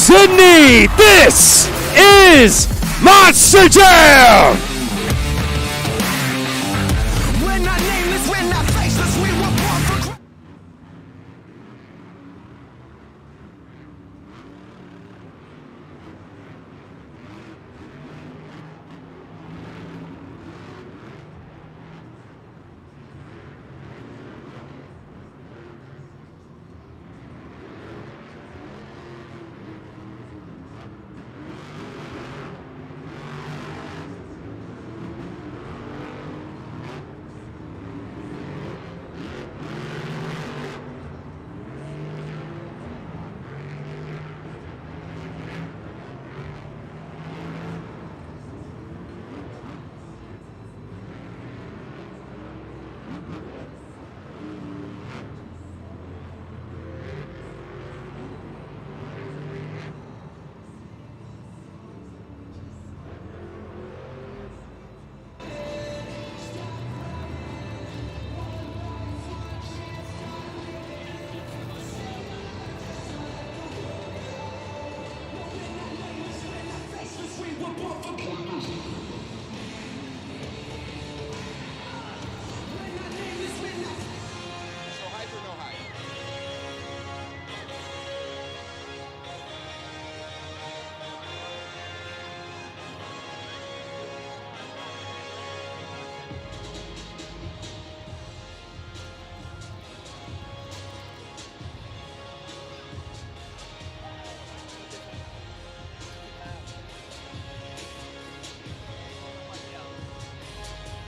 Sydney, this is Monster Jam! We're not nameless, we're not faceless, we were born for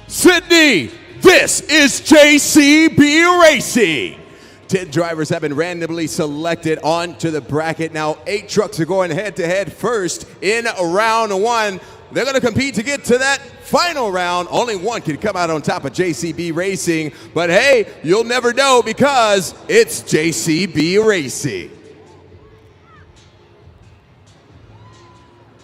Sydney, this is JCB Racing. 10 drivers have been randomly selected onto the bracket. Now 8 trucks are going head-to-head first in round 1. They're going to compete to get to that final round. Only one can come out on top of JCB Racing. But hey, you'll never know because it's JCB Racing.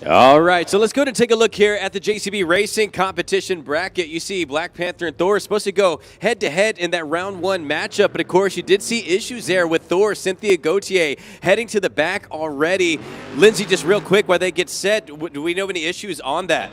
All right, so let's go and take a look here at the JCB Racing competition bracket. You see Black Panther and Thor are supposed to go head-to-head in that round 1 matchup, but of course you did see issues there with Thor, Cynthia Gauthier heading to the back already. Lindsay, just real quick while they get set, do we know any issues on that?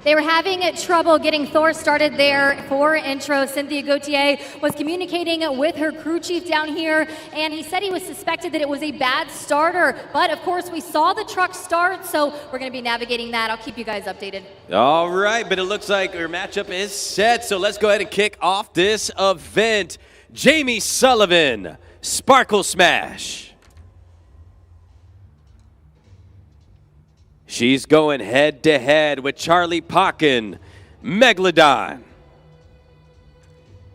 They were having trouble getting Thor started there for intro. Cynthia Gauthier was communicating with her crew chief down here, and he said he was suspected that it was a bad starter. But of course, we saw the truck start, so we're going to be navigating that. I'll keep you guys updated. All right, but it looks like our matchup is set, so let's go ahead and kick off this event. Jamie Sullivan, Sparkle Smash. She's going head-to-head with Charlie Pocken, Megalodon.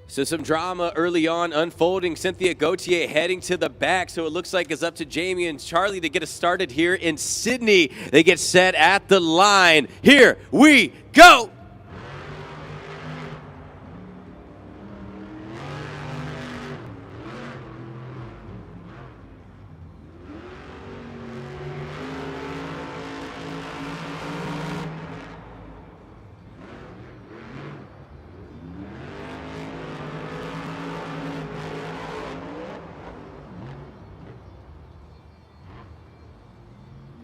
So some drama early on unfolding. Cynthia Gauthier heading to the back, so it looks like it's up to Jamie and Charlie to get us started here in Sydney. They get set at the line. Here we go.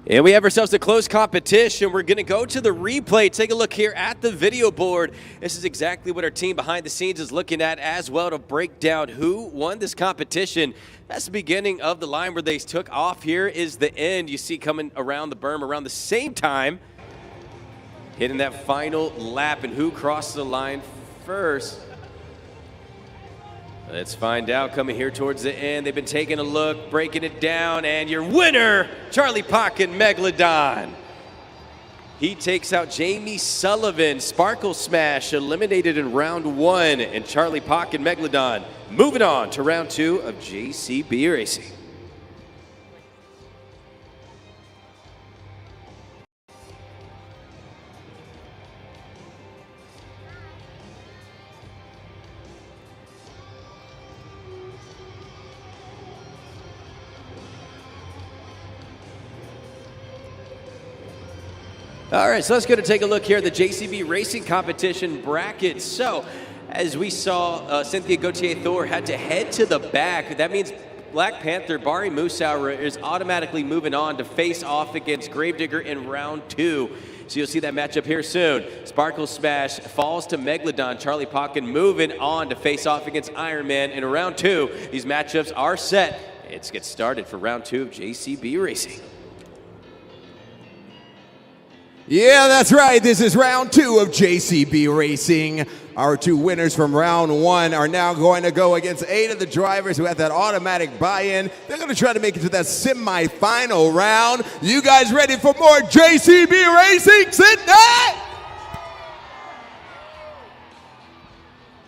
And we have ourselves a close competition. We're going to go to the replay. Take a look here at the video board. This is exactly what our team behind the scenes is looking at as well to break down who won this competition. That's the beginning of the line where they took off. Here is the end. You see coming around the berm around the same time, hitting that final lap. And who crossed the line first? Let's find out coming here towards the end. They've been taking a look, breaking it down, and your winner, Charlie Pocken, Megalodon. He takes out Jamie Sullivan, Sparkle Smash, eliminated in round 1, and Charlie Pocken, Megalodon moving on to round 2 of JCB Racing. All right, so let's go to take a look here at the JCB Racing competition bracket. So, as we saw, Cynthia Gauthier Thor had to head to the back. That means Black Panther, Bari Musauer, is automatically moving on to face off against Gravedigger in round 2. So you'll see that matchup here soon. Sparkle Smash falls to Megalodon. Charlie Pocken moving on to face off against Iron Man in round 2. These matchups are set. Let's get started for round 2 of JCB Racing. Yeah, that's right. This is round 2 of JCB Racing. Our 2 winners from round 1 are now going to go against 8 of the drivers who had that automatic buy-in. They're going to try to make it to that semi-final round. You guys ready for more JCB Racing? Sydney!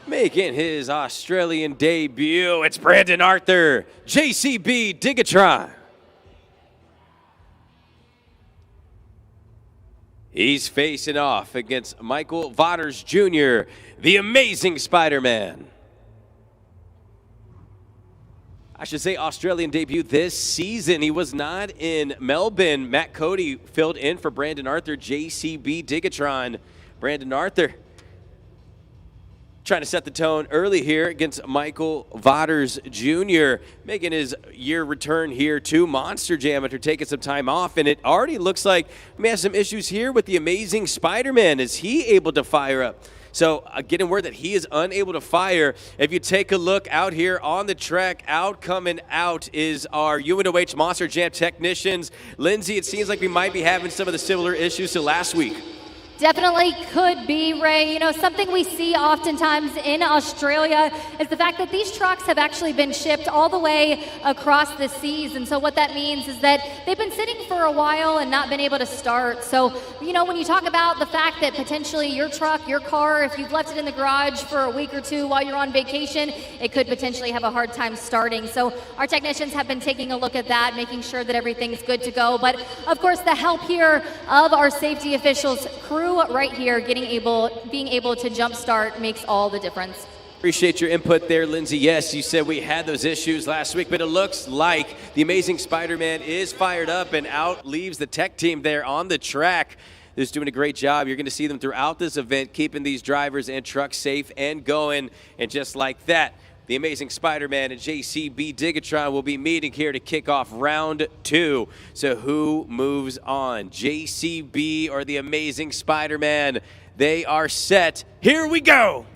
Making his Australian debut, it's Brandon Arthur, JCB Digatron. He's facing off against Michael Vaughters Jr., the Amazing Spider-Man. I should say Australian debut this season. He was not in Melbourne. Matt Cody filled in for Brandon Arthur, JCB Digatron. Brandon Arthur trying to set the tone early here against Michael Vaughters Jr., making his year return here to Monster Jam after taking some time off. And it already looks like we may have some issues here with the Amazing Spider-Man. Is he able to fire up? So getting word that he is unable to fire. If you take a look out here on the track, coming out is our UNOH Monster Jam technicians. Lindsay, it seems like we might be having some of the similar issues to last week. Definitely could be, Ray. You know, something we see oftentimes in Australia is the fact that these trucks have actually been shipped all the way across the seas. And so what that means is that they've been sitting for a while and not been able to start. So, you know, when you talk about the fact that potentially your truck, your car, if you've left it in the garage for a week or 2 while you're on vacation, it could potentially have a hard time starting. So our technicians have been taking a look at that, making sure that everything's good to go. But of course, the help here of our safety officials, crew right here, being able to jumpstart makes all the difference. Appreciate your input there, Lindsay. Yes, you said we had those issues last week, but it looks like the Amazing Spider-Man is fired up and out leaves the tech team there on the track. They're just doing a great job. You're going to see them throughout this event, keeping these drivers and trucks safe and going. And just like that, the Amazing Spider-Man and JCB Digatron will be meeting here to kick off round 2. So who moves on? JCB or the Amazing Spider-Man? They are set. Here we go.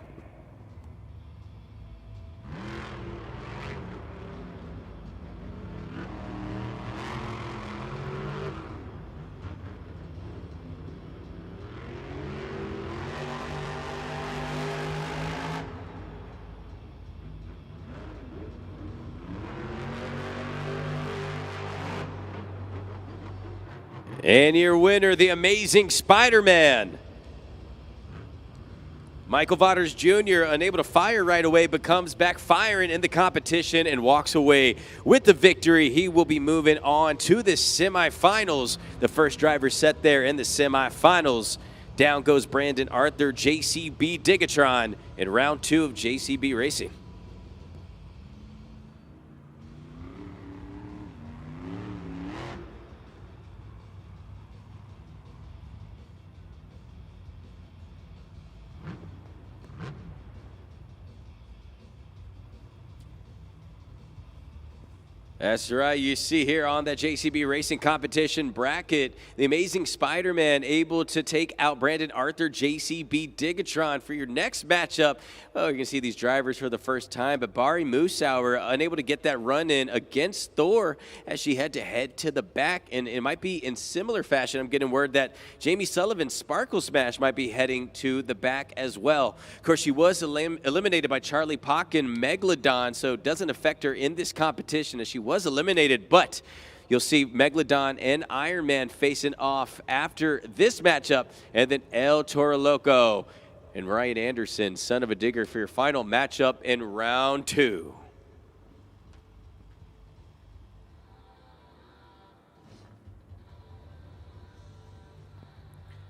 And your winner, the Amazing Spider-Man. Michael Vaughters Jr., unable to fire right away, but comes back firing in the competition and walks away with the victory. He will be moving on to the semifinals. The first driver set there in the semifinals. Down goes Brandon Arthur, JCB Digatron in round 2 of JCB Racing. That's right. You see here on that JCB Racing competition bracket, the Amazing Spider-Man able to take out Brandon Arthur, JCB Digatron for your next matchup. Oh, you can see these drivers for the first time, but Bari Musauer unable to get that run in against Thor as she had to head to the back. And it might be in similar fashion. I'm getting word that Jamie Sullivan's Sparkle Smash might be heading to the back as well. Of course, she was eliminated by Charlie Pocken Megalodon, so it doesn't affect her in this competition as she was eliminated, but you'll see Megalodon and Iron Man facing off after this matchup, and then El Toro Loco and Ryan Anderson, son of a digger, for your final matchup in round 2.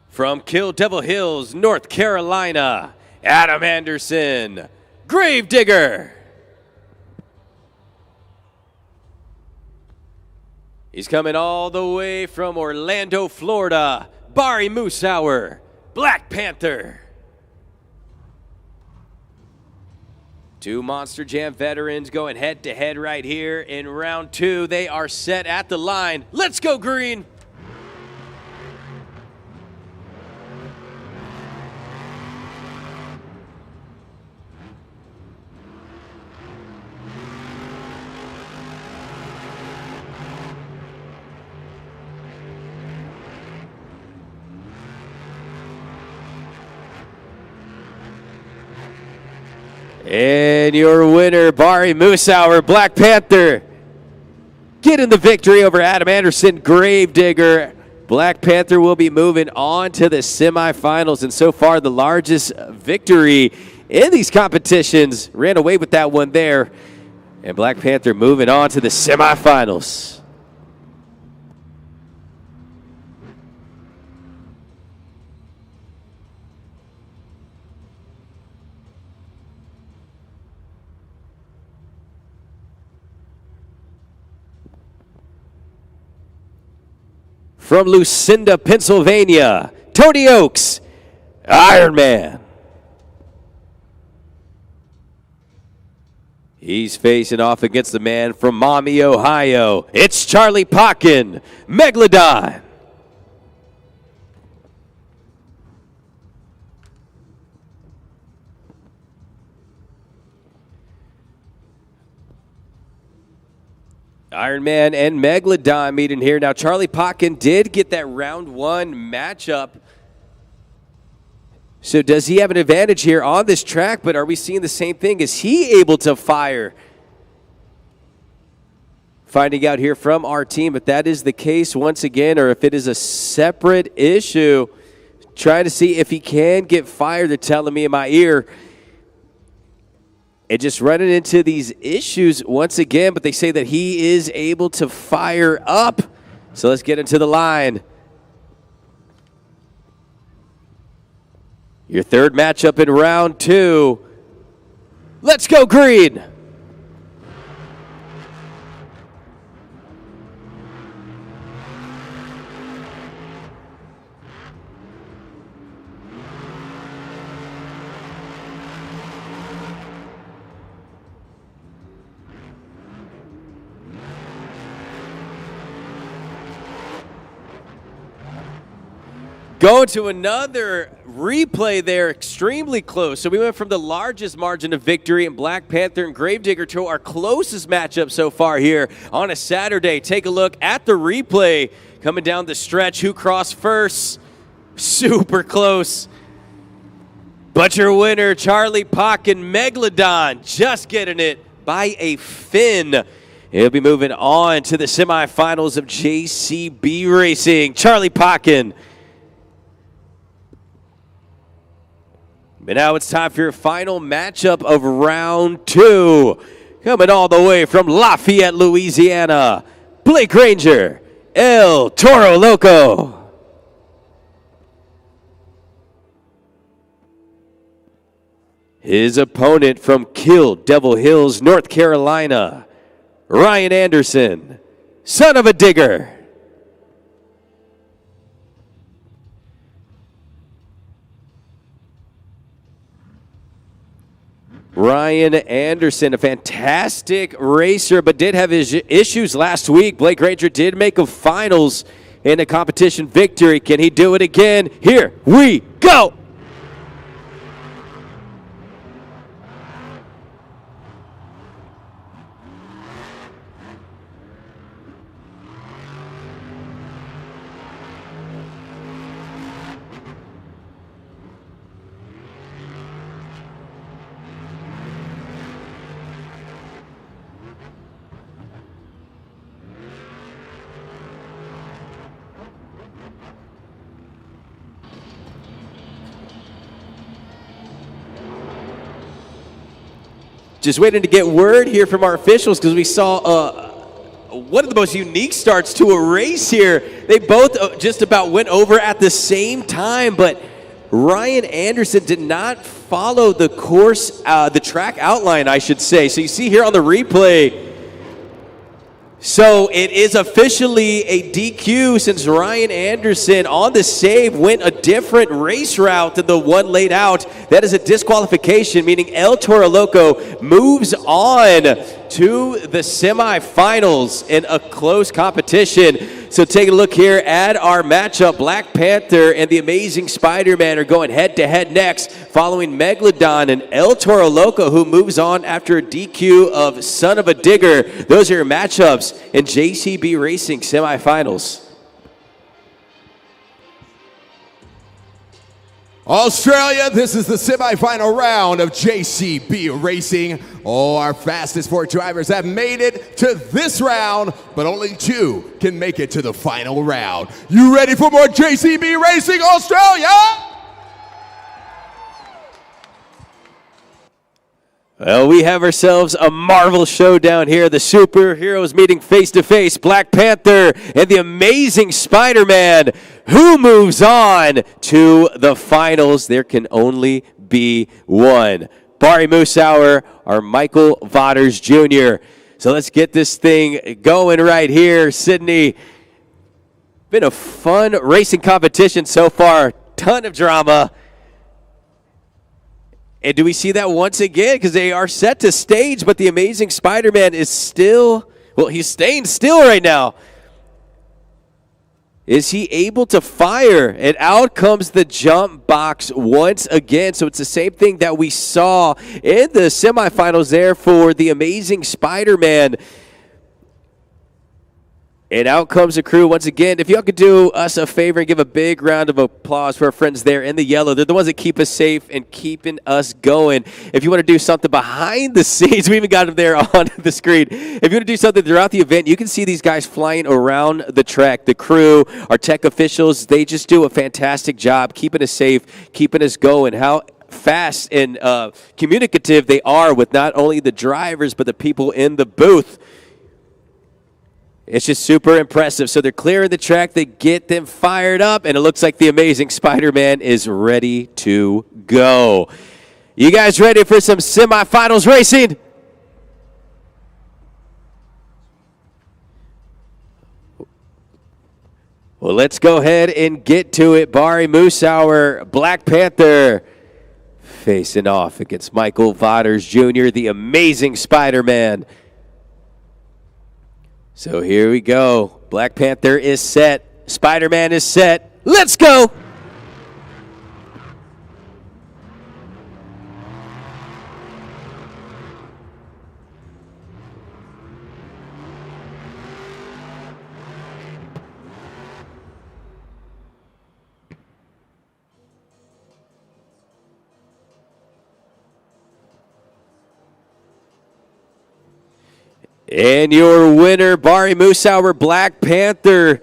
From Kill Devil Hills, North Carolina, Adam Anderson, Gravedigger. He's coming all the way from Orlando, Florida, Bari Musauer, Black Panther. Two Monster Jam veterans going head-to-head right here in round 2. They are set at the line. Let's go green! And your winner, Bari Musauer, Black Panther, getting the victory over Adam Anderson, Gravedigger. Black Panther will be moving on to the semifinals, and so far the largest victory in these competitions. Ran away with that one there, and Black Panther moving on to the semifinals. From Lucinda, Pennsylvania, Tony Oaks, Iron Man. He's facing off against the man from Maumee, Ohio. It's Charlie Pocken, Megalodon. Iron Man and Megalodon meeting here. Now, Charlie Pocken did get that round 1 matchup. So does he have an advantage here on this track? But are we seeing the same thing? Is he able to fire? Finding out here from our team if that is the case once again, or if it is a separate issue. Trying to see if he can get fired. They're telling me in my ear. And just running into these issues once again, but they say that he is able to fire up. So let's get into the line. Your third matchup in round 2. Let's go green. Going to another replay there, extremely close. So we went from the largest margin of victory in Black Panther and Gravedigger to our closest matchup so far here on a Saturday. Take a look at the replay coming down the stretch. Who crossed first? Super close. But your winner, Charlie Pocken, Megalodon, just getting it by a fin. He'll be moving on to the semifinals of JCB Racing. Charlie Pocken. But now it's time for your final matchup of round 2. Coming all the way from Lafayette, Louisiana, Blake Ranger, El Toro Loco. His opponent from Kill Devil Hills, North Carolina, Ryan Anderson, son of a digger. Ryan Anderson, a fantastic racer, but did have his issues last week. Blake Ranger did make a finals in a competition victory. Can he do it again? Here we go. Just waiting to get word here from our officials because we saw one of the most unique starts to a race here. They both just about went over at the same time, but Ryan Anderson did not follow the course, the track outline, I should say. So you see here on the replay, so it is officially a DQ since Ryan Anderson on the save went a different race route than the one laid out That is a disqualification, meaning El Toro Loco moves on to the semifinals in a close competition. So take a look here at our matchup. Black Panther and the Amazing Spider-Man are going head-to-head next, following Megalodon and El Toro Loco, who moves on after a DQ of Son of a Digger. Those are your matchups in JCB Racing semifinals. Australia, this is the semifinal round of JCB Racing. Oh, our fastest 4 drivers have made it to this round, but only 2 can make it to the final round. You ready for more JCB Racing, Australia? Well, we have ourselves a Marvel showdown here. The superheroes meeting face to face. Black Panther and the Amazing Spider-Man. Who moves on to the finals? There can only be one. Barry Moosauer or Michael Vaughters Jr. So let's get this thing going right here. Sydney, been a fun racing competition so far. Ton of drama. And do we see that once again? Because they are set to stage, but the Amazing Spider-Man is still, well, he's staying still right now. Is he able to fire? And out comes the jump box once again. So it's the same thing that we saw in the semifinals there for the Amazing Spider-Man. And out comes the crew once again. If y'all could do us a favor and give a big round of applause for our friends there in the yellow. They're the ones that keep us safe and keeping us going. If you want to do something behind the scenes, we even got them there on the screen. If you want to do something throughout the event, you can see these guys flying around the track. The crew, our tech officials, they just do a fantastic job keeping us safe, keeping us going. How fast and communicative they are with not only the drivers, but the people in the booth. It's just super impressive. So they're clearing the track. They get them fired up, and it looks like the Amazing Spider-Man is ready to go. You guys ready for some semifinals racing? Well, let's go ahead and get to it. Barry Moosauer, Black Panther, facing off against Michael Vaughters Jr., the Amazing Spider-Man. So here we go. Black Panther is set. Spider-Man is set. Let's go! And your winner, Barry Moosauer, Black Panther.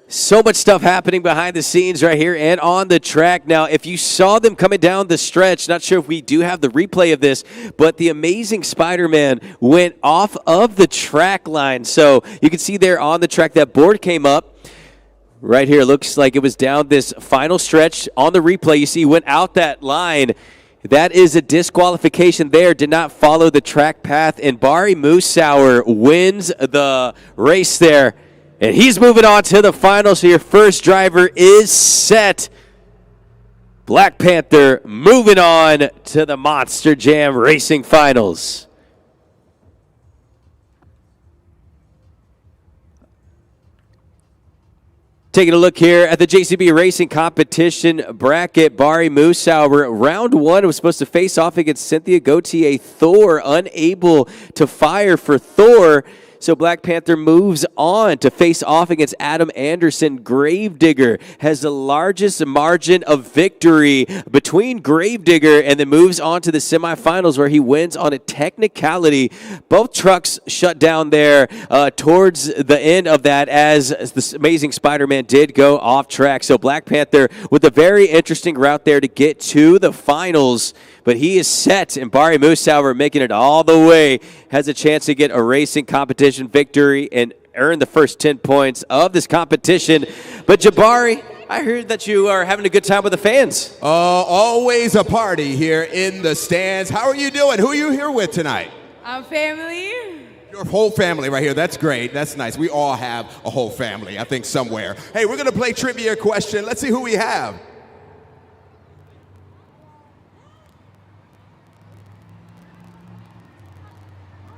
So much stuff happening behind the scenes right here and on the track. Now, if you saw them coming down the stretch, not sure if we do have the replay of this, but the Amazing Spider-Man went off of the track line. So you can see there on the track that board came up. Right here, looks like it was down this final stretch. On the replay, you see he went out that line. That is a disqualification there. Did not follow the track path, and Barry Moosauer wins the race there. And he's moving on to the final, so your first driver is set. Black Panther moving on to the Monster Jam Racing Finals. Taking a look here at the JCB Racing competition bracket, Barry Moosauer, round one was supposed to face off against Cynthia Gauthier. Thor unable to fire for Thor. So Black Panther moves on to face off against Adam Anderson. Gravedigger has the largest margin of victory between Gravedigger and then moves on to the semifinals where he wins on a technicality. Both trucks shut down there towards the end of that as the Amazing Spider-Man did go off track. So Black Panther with a very interesting route there to get to the finals. But he is set, and Barry Moosauer making it all the way, has a chance to get a racing competition victory and earn the first 10 points of this competition. But Jabari, I heard that you are having a good time with the fans. Always a party here in the stands. How are you doing? Who are you here with tonight? I'm family. Your whole family right here. That's great. That's nice. We all have a whole family, I think, somewhere. Hey, we're going to play trivia question. Let's see who we have.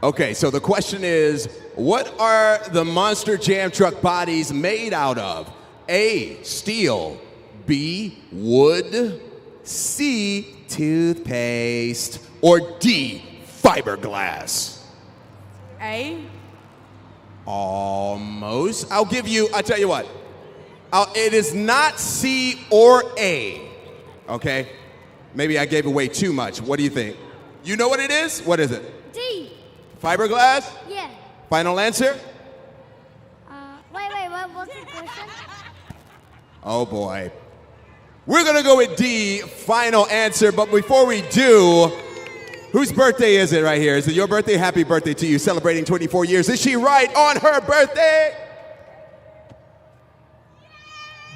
Okay, so the question is, what are the Monster Jam truck bodies made out of? A, steel, B, wood, C, toothpaste, or D, fiberglass? A. Almost. I'll tell you what. It is not C or A. Okay? Maybe I gave away too much. What do you think? You know what it is? What is it? D. Fiberglass? Yeah. Final answer? Wait, what's the question? Oh boy. We're gonna go with D, final answer, but before we do, whose birthday is it right here? Is it your birthday? Happy birthday to you, celebrating 24 years. Is she right on her birthday?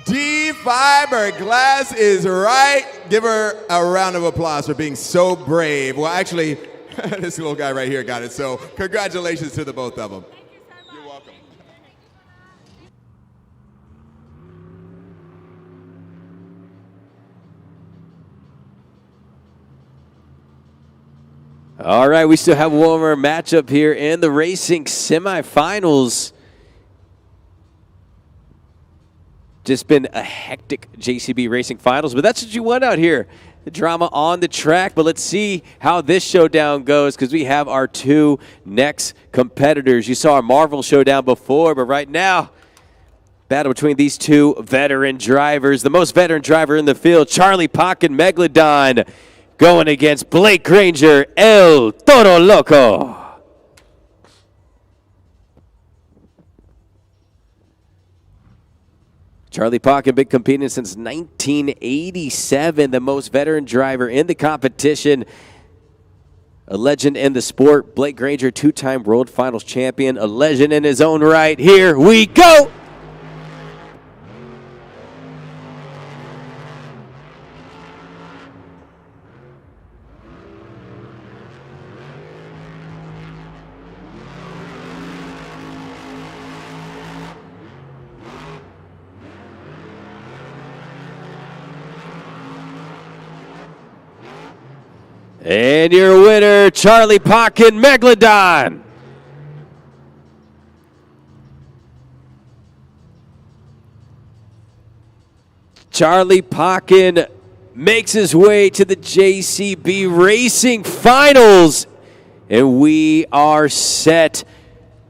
D, fiberglass is right. Give her a round of applause for being so brave. Well, actually, this little guy right here got it, so congratulations to the both of them. Thank you so much. You're welcome. All right, we still have one more matchup here in the racing semifinals. Just been a hectic JCB Racing Finals, but that's what you want out here. The drama on the track, but let's see how this showdown goes because we have our two next competitors. You saw our Marvel showdown before, but right now, battle between these two veteran drivers. The most veteran driver in the field, Charlie Pocket Megalodon, going against Blake Granger, El Toro Loco. Charlie Pocket been competing since 1987, the most veteran driver in the competition. A legend in the sport. Blake Granger, two-time World Finals champion, a legend in his own right. Here we go! And your winner, Charlie Pocket Megalodon. Charlie Pocket makes his way to the JCB Racing Finals. And we are set.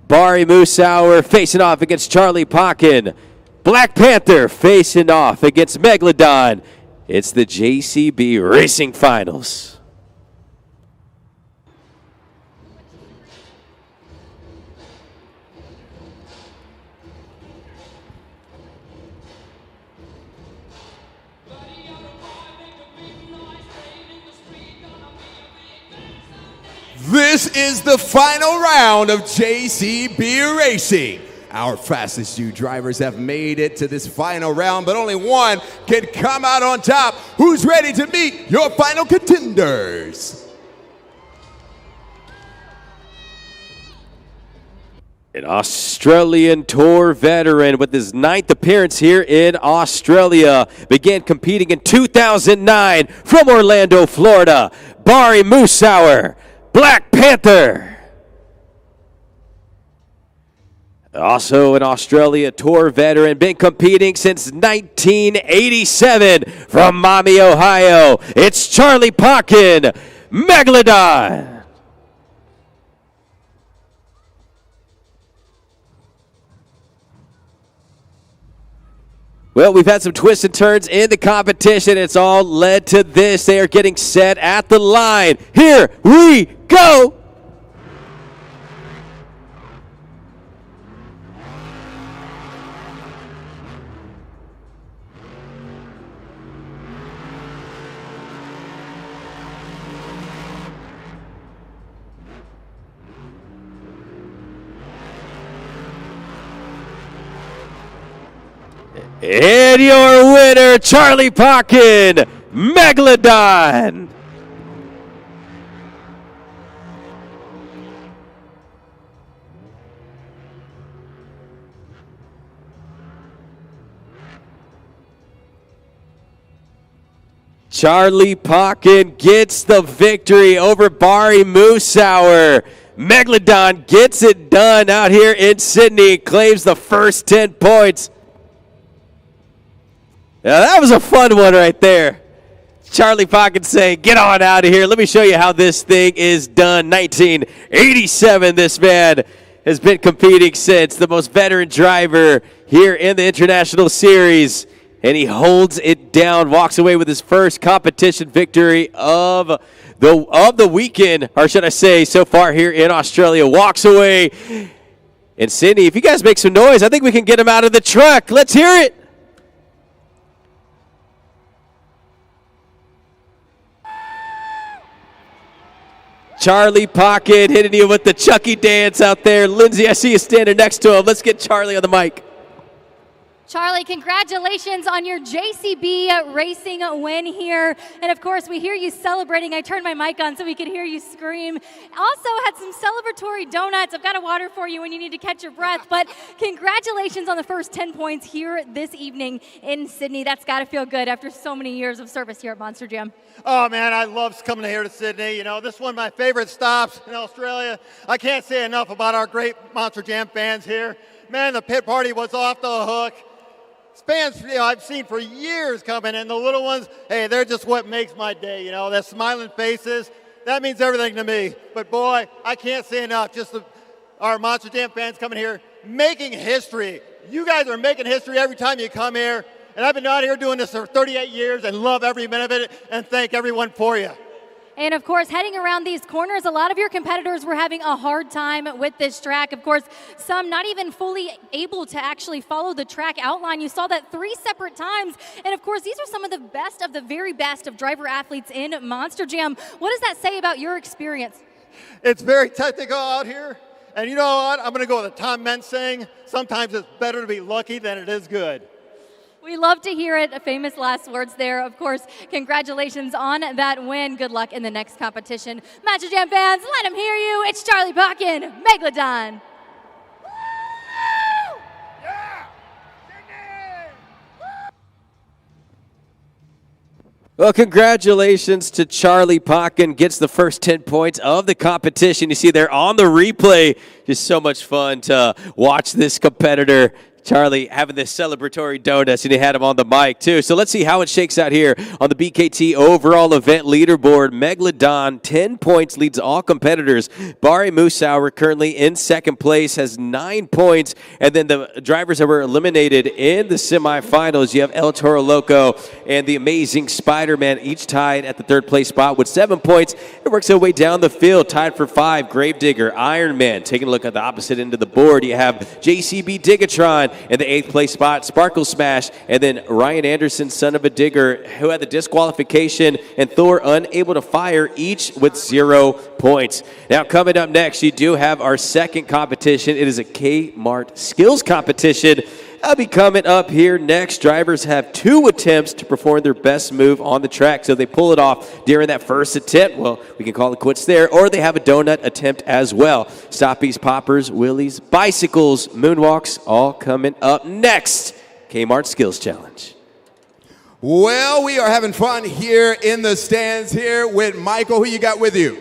Barry Moosauer facing off against Charlie Pocket. Black Panther facing off against Megalodon. It's the JCB Racing Finals. This is the final round of JCB Racing. Our fastest two drivers have made it to this final round, but only one can come out on top. Who's ready to meet your final contenders? An Australian Tour veteran with his 9th appearance here in Australia. Began competing in 2009 from Orlando, Florida. Barry Moosauer, Black Panther. Also an Australia Tour veteran, been competing since 1987 from Miami, Ohio. It's Charlie Pocket Megalodon. Well, we've had some twists and turns in the competition. It's all led to this. They are getting set at the line. Here we go. And your winner, Charlie Pocket Megalodon. Charlie Pocket gets the victory over Barry Moosauer. Megalodon gets it done out here in Sydney, claims the first 10 points. Now that was a fun one right there. Charlie Pocket saying, get on out of here. Let me show you how this thing is done. 1987, this man has been competing since, the most veteran driver here in the International Series. And he holds it down, walks away with his first competition victory of the weekend, or should I say, so far here in Australia. Walks away in Sydney. If you guys make some noise, I think we can get him out of the truck. Let's hear it. Charlie Pocket hitting you with the Chucky dance out there. Lindsay, I see you standing next to him. Let's get Charlie on the mic. Charlie, congratulations on your JCB racing win here. And of course, we hear you celebrating. I turned my mic on so we could hear you scream. Also had some celebratory donuts. I've got a water for you when you need to catch your breath. But congratulations on the first 10 points here this evening in Sydney. That's got to feel good after so many years of service here at Monster Jam. Oh, man, I love coming here to Sydney. You know, this is one of my favorite stops in Australia. I can't say enough about our great Monster Jam fans here. Man, the pit party was off the hook. Fans, you know, I've seen for years coming, and the little ones, hey, they're just what makes my day, you know. Their smiling faces, that means everything to me. But, boy, I can't say enough. Just our Monster Jam fans coming here, making history. You guys are making history every time you come here. And I've been out here doing this for 38 years and love every minute of it, and thank everyone for you. And of course, heading around these corners, a lot of your competitors were having a hard time with this track. Of course, some not even fully able to actually follow the track outline. You saw that 3 separate times. And of course, these are some of the very best of driver athletes in Monster Jam. What does that say about your experience? It's very technical out here. And you know what? I'm going to go with a Tom Mentz saying, sometimes it's better to be lucky than it is good. We love to hear it. Famous last words there. Of course, congratulations on that win. Good luck in the next competition. Monster Jam fans, let them hear you. It's Charlie Pocket, Megalodon. Well, congratulations to Charlie Pocket. Gets the first 10 points of the competition. You see there on the replay. Just so much fun to watch this competitor. Charlie having this celebratory donuts, and he had him on the mic, too. So let's see how it shakes out here on the BKT overall event leaderboard. Megalodon, 10 points, leads all competitors. Barry Musauer currently in second place, has 9 points. And then the drivers that were eliminated in the semifinals, you have El Toro Loco and the Amazing Spider-Man, each tied at the third place spot with 7 points. It works their way down the field, tied for 5. Gravedigger, Iron Man. Taking a look at the opposite end of the board, you have JCB Digatron in the 8th place spot, Sparkle Smash, and then Ryan Anderson, son of a digger, who had the disqualification, and Thor unable to fire, each with 0 points. Now coming up next, you do have our second competition. It is a Kmart skills competition. That'll be coming up here next. Drivers have 2 attempts to perform their best move on the track. So they pull it off during that first attempt, well, we can call it quits there, or they have a donut attempt as well. Stoppies, poppers, wheelies, bicycles, moonwalks, all coming up next. Kmart Skills Challenge. Well, we are having fun here in the stands here with Michael. Who you got with you?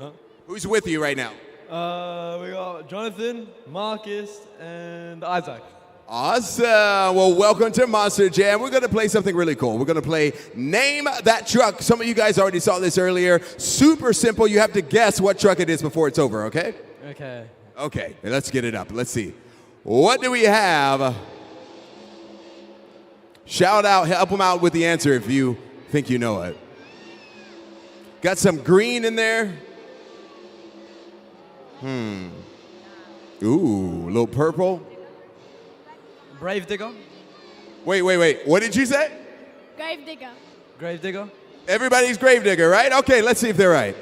Huh? Who's with you right now? We got Jonathan, Marcus, and Isaac. Awesome. Well, welcome to Monster Jam. We're going to play something really cool. We're going to play Name That Truck. Some of you guys already saw this earlier. Super simple. You have to guess what truck it is before it's over, okay? Okay. Okay, let's get it up. Let's see. What do we have? Shout out, help them out with the answer if you think you know it. Got some green in there. Ooh, a little purple. Brave Digger. Wait. What did you say? Grave digger. Grave Digger. Everybody's Gravedigger, right? Okay, let's see if they're right.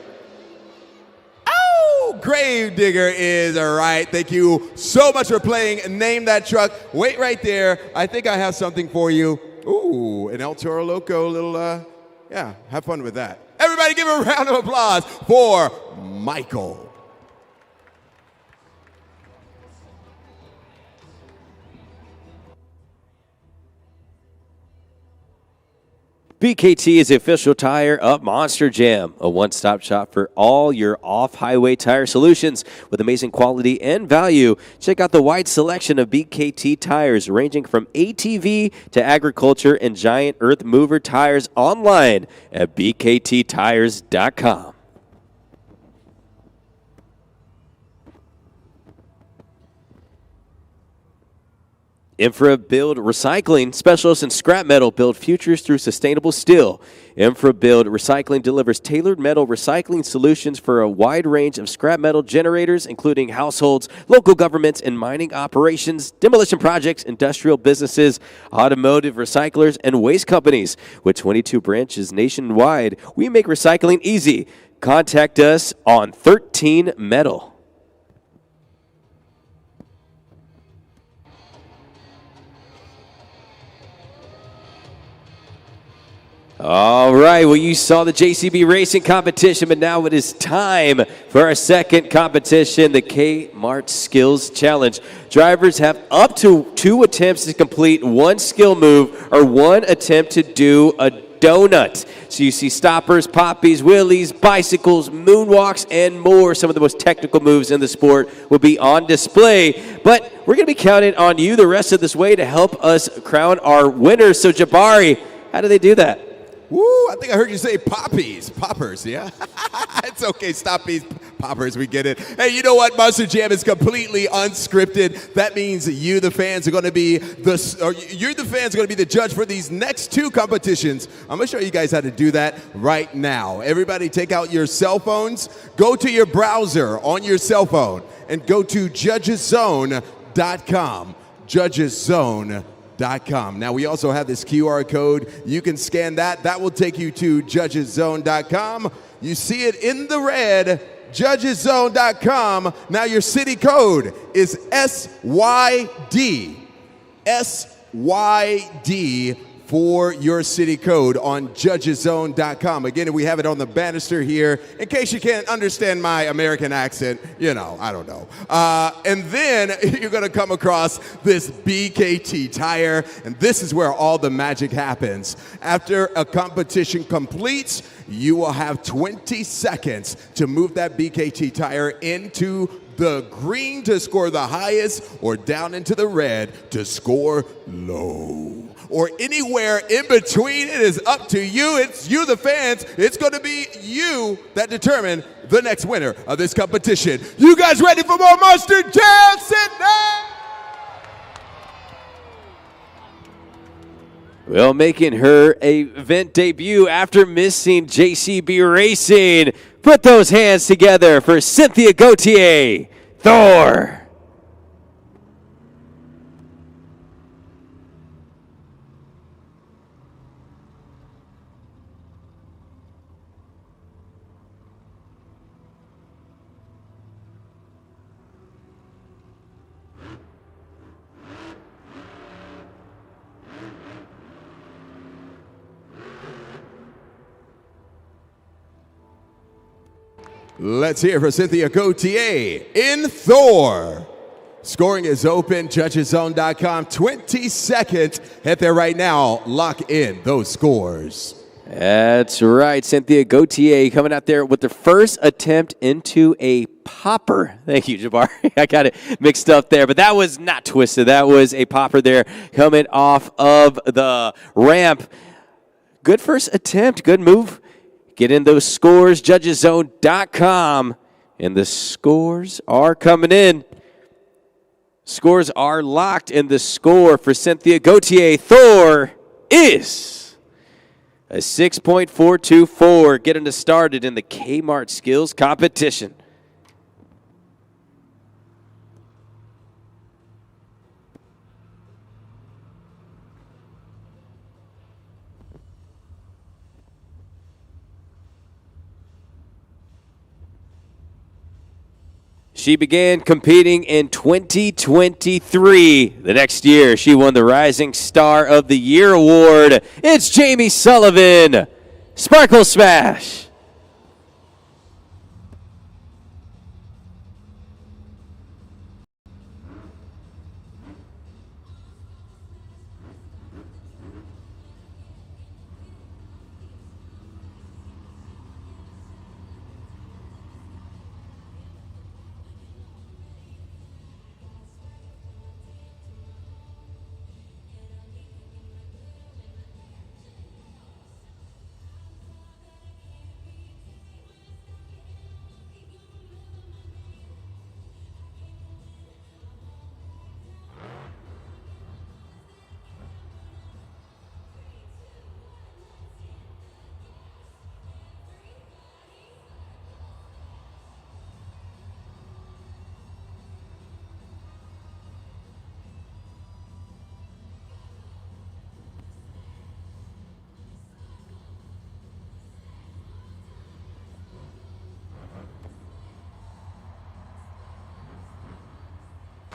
Oh, Gravedigger is right. Thank you so much for playing Name That Truck. Wait right there. I think I have something for you. Ooh, an El Toro Loco little, yeah, have fun with that. Everybody give a round of applause for Michael. BKT is the official tire of Monster Jam, a one-stop shop for all your off-highway tire solutions with amazing quality and value. Check out the wide selection of BKT tires ranging from ATV to agriculture and giant earth mover tires online at bkttires.com. Infra Build Recycling, specialists in scrap metal, build futures through sustainable steel. Infra Build Recycling delivers tailored metal recycling solutions for a wide range of scrap metal generators, including households, local governments, and mining operations, demolition projects, industrial businesses, automotive recyclers, and waste companies. With 22 branches nationwide, we make recycling easy. Contact us on 13 Metal. All right, well, you saw the JCB racing competition, but now it is time for our second competition, the Kmart Skills Challenge. Drivers have up to 2 attempts to complete one skill move or 1 attempt to do a donut. So you see stoppers, poppies, wheelies, bicycles, moonwalks, and more. Some of the most technical moves in the sport will be on display. But we're going to be counting on you the rest of this way to help us crown our winners. So Jabari, how do they do that? Woo, I think I heard you say poppies. Poppers, yeah? It's okay, stoppies, poppers, we get it. Hey, you know what? Monster Jam is completely unscripted. That means you, the fans, are going to be the judge for these next 2 competitions. I'm going to show you guys how to do that right now. Everybody take out your cell phones, go to your browser on your cell phone, and go to judgeszone.com. Judgeszone.com. Now, we also have this QR code. You can scan that. That will take you to judgeszone.com. You see it in the red, judgeszone.com. Now, your city code is SYD. SYD for your city code on judgeszone.com. Again, we have it on the banister here. In case you can't understand my American accent, you know, I don't know. And then you're going to come across this BKT tire, and this is where all the magic happens. After a competition completes, you will have 20 seconds to move that BKT tire into the green to score the highest, or down into the red to score low, or anywhere in between. It is up to you. It's you, the fans. It's going to be you that determine the next winner of this competition. You guys ready for more Monster Jam? Sydney! Well, making her event debut after missing JCB Racing. Put those hands together for Cynthia Gauthier, Thor. Let's hear for Cynthia Gauthier in Thor. Scoring is open, judgeszone.com. 20 seconds. Head there right now. Lock in those scores. That's right. Cynthia Gauthier coming out there with the first attempt into a popper. Thank you, Jabari. I got it mixed up there, but that was not twisted. That was a popper there coming off of the ramp. Good first attempt. Good move. Get in those scores, judgeszone.com, and the scores are coming in. Scores are locked, and the score for Cynthia Gauthier Thor is a 6.424, getting us started in the Kmart Skills competition. She began competing in 2023. The next year, she won the Rising Star of the Year award. It's Jamie Sullivan. Sparkle Smash.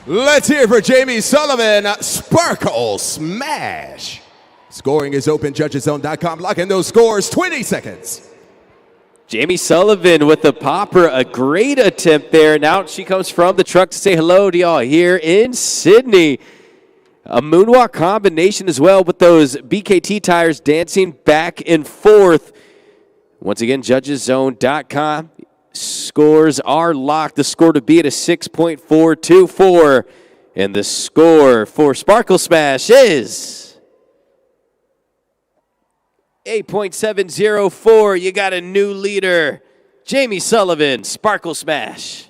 Let's hear for Jamie Sullivan, Sparkle Smash. Scoring is open, judgeszone.com. Locking those scores, 20 seconds. Jamie Sullivan with the popper, a great attempt there. Now she comes from the truck to say hello to y'all here in Sydney. A moonwalk combination as well with those BKT tires dancing back and forth. Once again, judgeszone.com. Scores are locked. The score to beat is 6.424. And the score for Sparkle Smash is 8.704. You got a new leader. Jamie Sullivan, Sparkle Smash.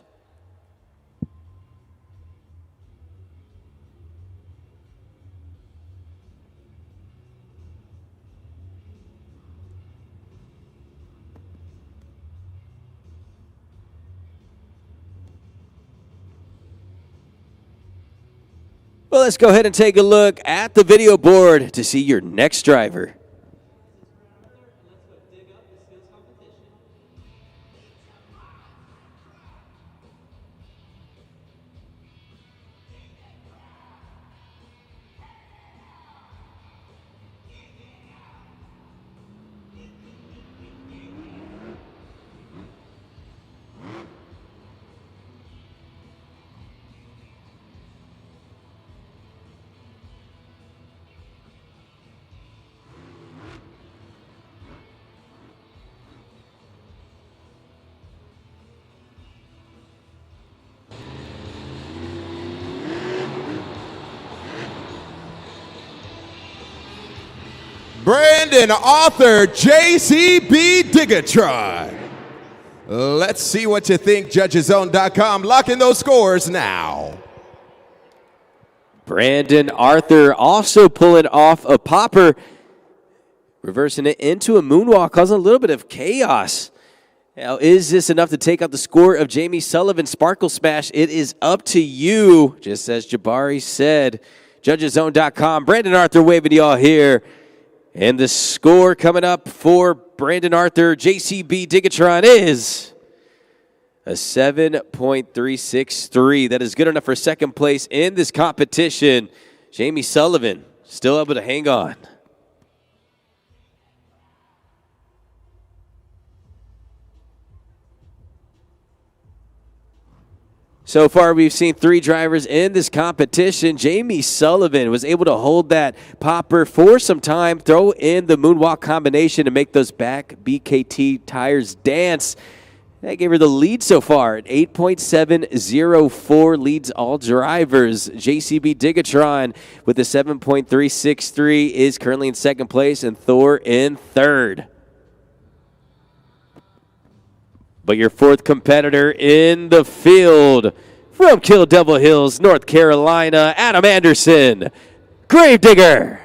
Well, let's go ahead and take a look at the video board to see your next driver. Brandon Arthur, JCB Digatron. Let's see what you think, judgeszone.com. Locking those scores now. Brandon Arthur also pulling off a popper, reversing it into a moonwalk, causing a little bit of chaos. Now, is this enough to take out the score of Jamie Sullivan, Sparkle Smash? It is up to you, just as Jabari said. Judgeszone.com. Brandon Arthur waving to y'all here. And the score coming up for Brandon Arthur, JCB Digatron, is a 7.363. That is good enough for second place in this competition. Jamie Sullivan still able to hang on. So far, we've seen three drivers in this competition. Jamie Sullivan was able to hold that popper for some time, throw in the moonwalk combination to make those back BKT tires dance. That gave her the lead so far at 8.704, leads all drivers. JCB Digatron with a 7.363 is currently in second place, and Thor in third. But your fourth competitor in the field from Kill Devil Hills, North Carolina, Adam Anderson, Gravedigger.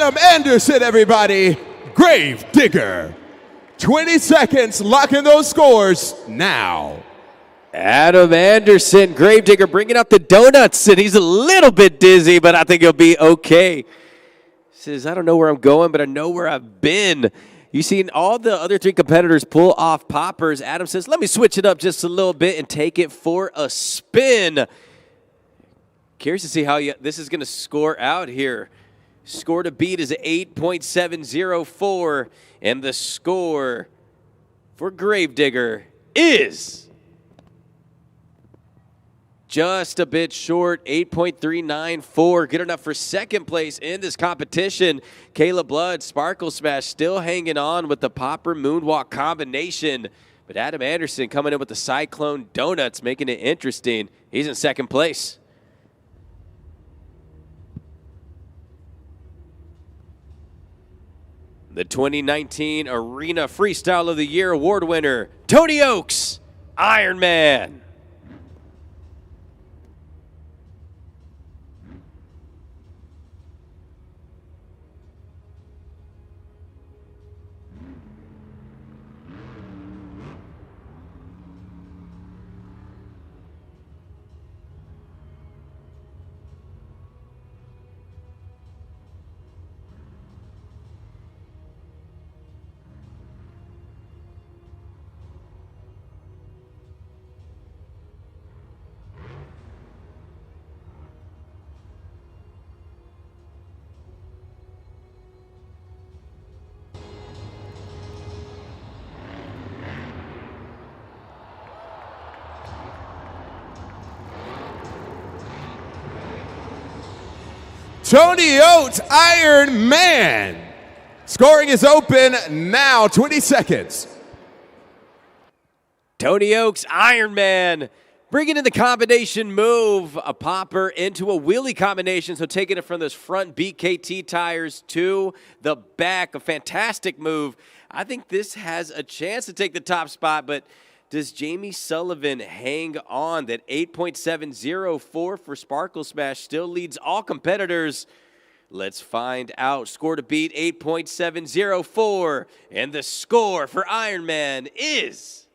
Adam Anderson, everybody. Grave Digger. 20 seconds, locking those scores now. Adam Anderson, Gravedigger, bringing out the donuts, and he's a little bit dizzy, but I think he'll be okay. He says, I don't know where I'm going, but I know where I've been. You've seen all the other three competitors pull off poppers. Adam says, let me switch it up just a little bit and take it for a spin. Curious to see how this is going to score out here. Score to beat is 8.704, and the score for Gravedigger is just a bit short, 8.394. Good enough for second place in this competition. Kayla Blood, Sparkle Smash, still hanging on with the Popper Moonwalk combination. But Adam Anderson coming in with the Cyclone Donuts, making it interesting. He's in second place. The 2019 Arena Freestyle of the Year award winner, Tony Oaks, Iron Man. Tony Oates, Iron Man. Scoring is open now, 20 seconds. Tony Oaks, Iron Man, bringing in the combination move, a popper into a wheelie combination, so taking it from those front BKT tires to the back, a fantastic move. I think this has a chance to take the top spot, but does Jamie Sullivan hang on? That 8.704 for Sparkle Smash still leads all competitors. Let's find out. Score to beat 8.704, and the score for Iron Man is...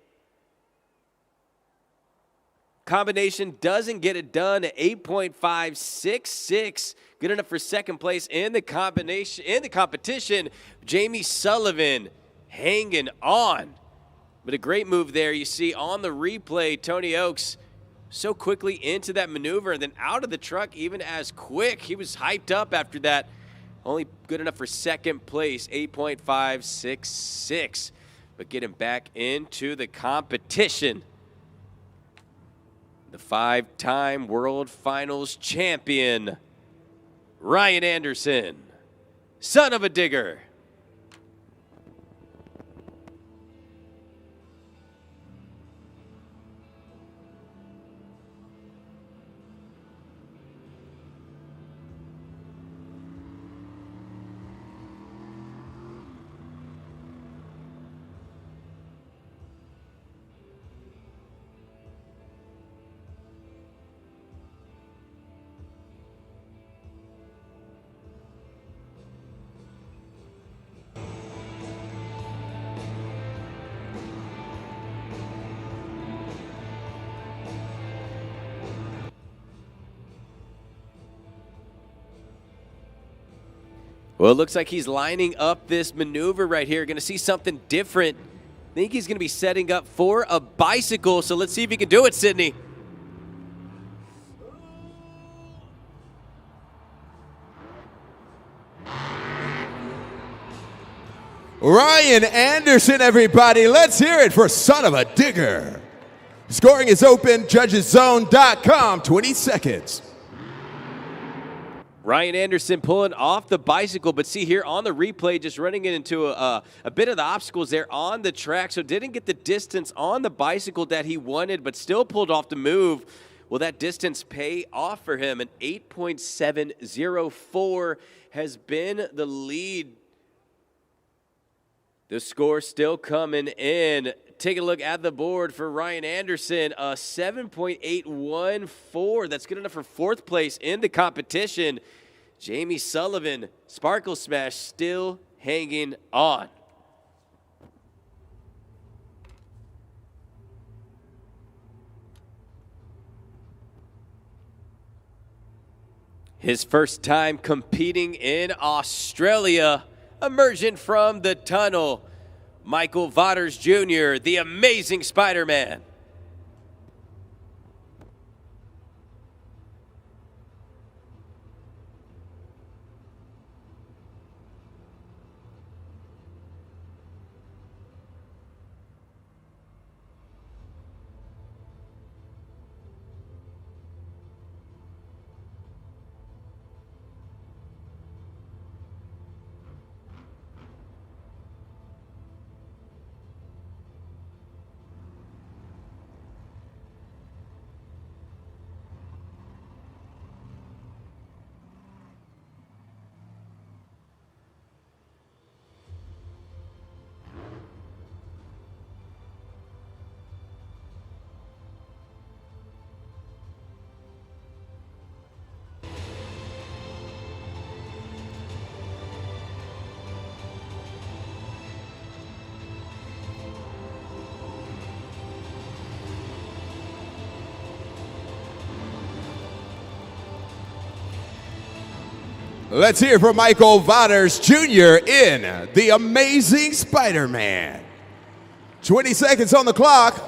Combination doesn't get it done at 8.566. Good enough for second place in the combination in the competition. Jamie Sullivan hanging on. But a great move there. You see on the replay, Tony Oaks so quickly into that maneuver and then out of the truck even as quick. He was hyped up after that. Only good enough for second place, 8.566. But getting back into the competition. The five-time World Finals champion, Ryan Anderson, son of a digger. Well, it looks like he's lining up this maneuver right here. Going to see something different. I think he's going to be setting up for a bicycle. So let's see if he can do it, Sydney. Ryan Anderson, everybody. Let's hear it for Son of a Digger. Scoring is open, judgeszone.com, 20 seconds. Ryan Anderson pulling off the bicycle, but see here on the replay, just running it into a bit of the obstacles there on the track, so didn't get the distance on the bicycle that he wanted, but still pulled off the move. Will that distance pay off for him? An 8.704 has been the lead. The score still coming in. Take a look at the board for Ryan Anderson, a 7.814. That's good enough for fourth place in the competition. Jamie Sullivan, Sparkle Smash, still hanging on. His first time competing in Australia, emerging from the tunnel, Michael Vaughters Jr., the Amazing Spider-Man. Let's hear from Michael Vatters Jr. in The Amazing Spider-Man. 20 seconds on the clock.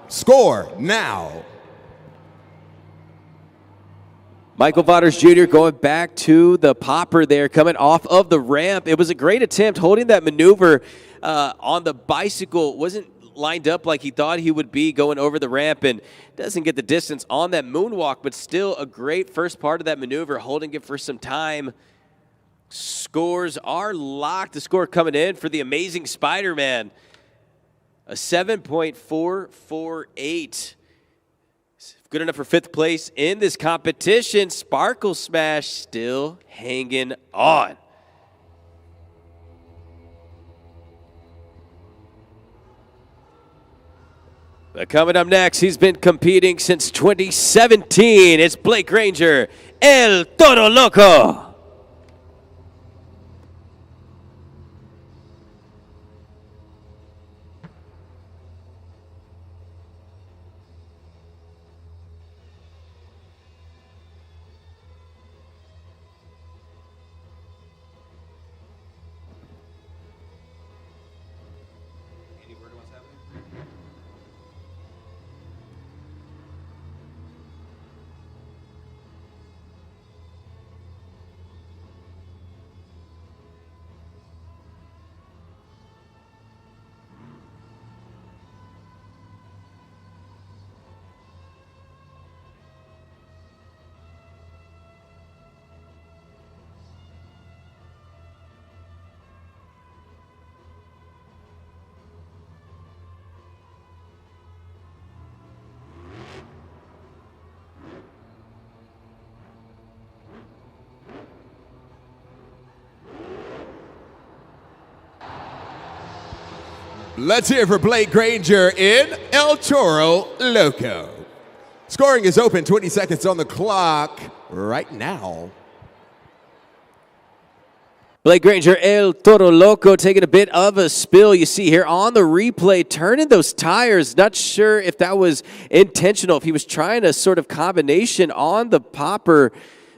Score now. Michael Vatters Jr. going back to the popper there, coming off of the ramp. It was a great attempt holding that maneuver on the bicycle. Wasn't lined up like he thought he would be going over the ramp, and doesn't get the distance on that moonwalk, but still a great first part of that maneuver, holding it for some time. Scores are locked. The score coming in for the Amazing Spider-Man, a 7.448. Good enough for 5th place in this competition. Sparkle Smash still hanging on. But coming up next, he's been competing since 2017. It's Blake Granger, El Toro Loco. Let's hear for Blake Granger in El Toro Loco. Scoring is open, 20 seconds on the clock right now. Blake Granger, El Toro Loco, taking a bit of a spill. You see here on the replay, turning those tires. Not sure if that was intentional, if he was trying a sort of combination on the popper,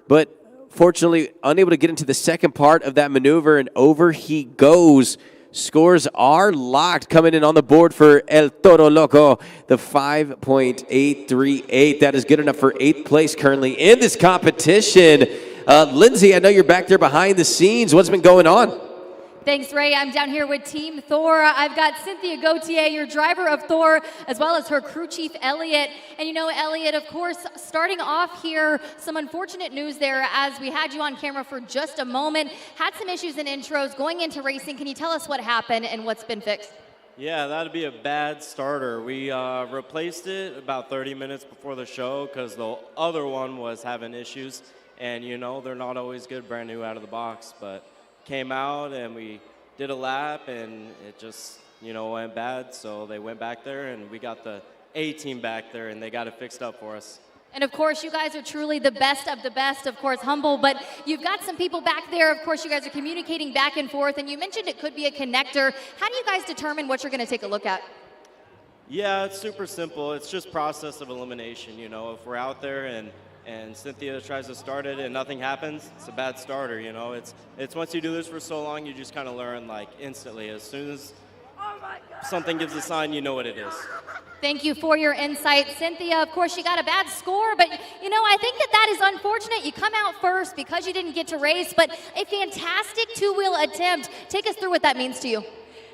but fortunately unable to get into the second part of that maneuver, and over he goes. Scores are locked. Coming in on the board for El Toro Loco, the 5.838. That is good enough for 8th place currently in this competition. Lindsay, I know you're back there behind the scenes. What's been going on? Thanks, Ray. I'm down here with Team Thor. I've got Cynthia Gauthier, your driver of Thor, as well as her crew chief, Elliot. And you know, Elliot, of course, starting off here, some unfortunate news there as we had you on camera for just a moment. Had some issues in intros going into racing. Can you tell us what happened and what's been fixed? Yeah, that'd be a bad starter. We replaced it about 30 minutes before the show because the other one was having issues. And, you know, they're not always good brand new out of the box, but came out and we did a lap and it just, you know, went bad. So they went back there and we got the A team back there and they got it fixed up for us. And of course, you guys are truly the best, of course, humble, but you've got some people back there. Of course, you guys are communicating back and forth, and you mentioned it could be a connector. How do you guys determine what you're going to take a look at? Yeah, it's super simple. It's just process of elimination. You know, if we're out there and Cynthia tries to start it and nothing happens, it's a bad starter, you know. It's once you do this for so long, you just kind of learn, like, instantly. As soon as something gives a sign, you know what it is. Thank you for your insight. Cynthia, of course, you got a bad score, but, you know, I think that is unfortunate. You come out first because you didn't get to race, but a fantastic two-wheel attempt. Take us through what that means to you.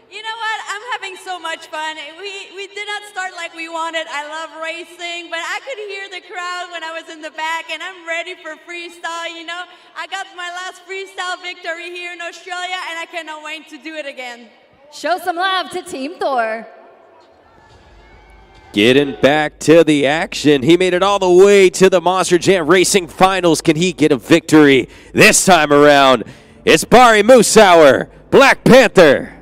You know what? I'm having so much fun. We did not start like we wanted. I love racing, but I could hear the crowd when I was in the back, and I'm ready for freestyle, you know? I got my last freestyle victory here in Australia, and I cannot wait to do it again. Show some love to Team Thor. Getting back to the action. He made it all the way to the Monster Jam Racing Finals. Can he get a victory this time around? It's Barry Moosauer, Black Panther.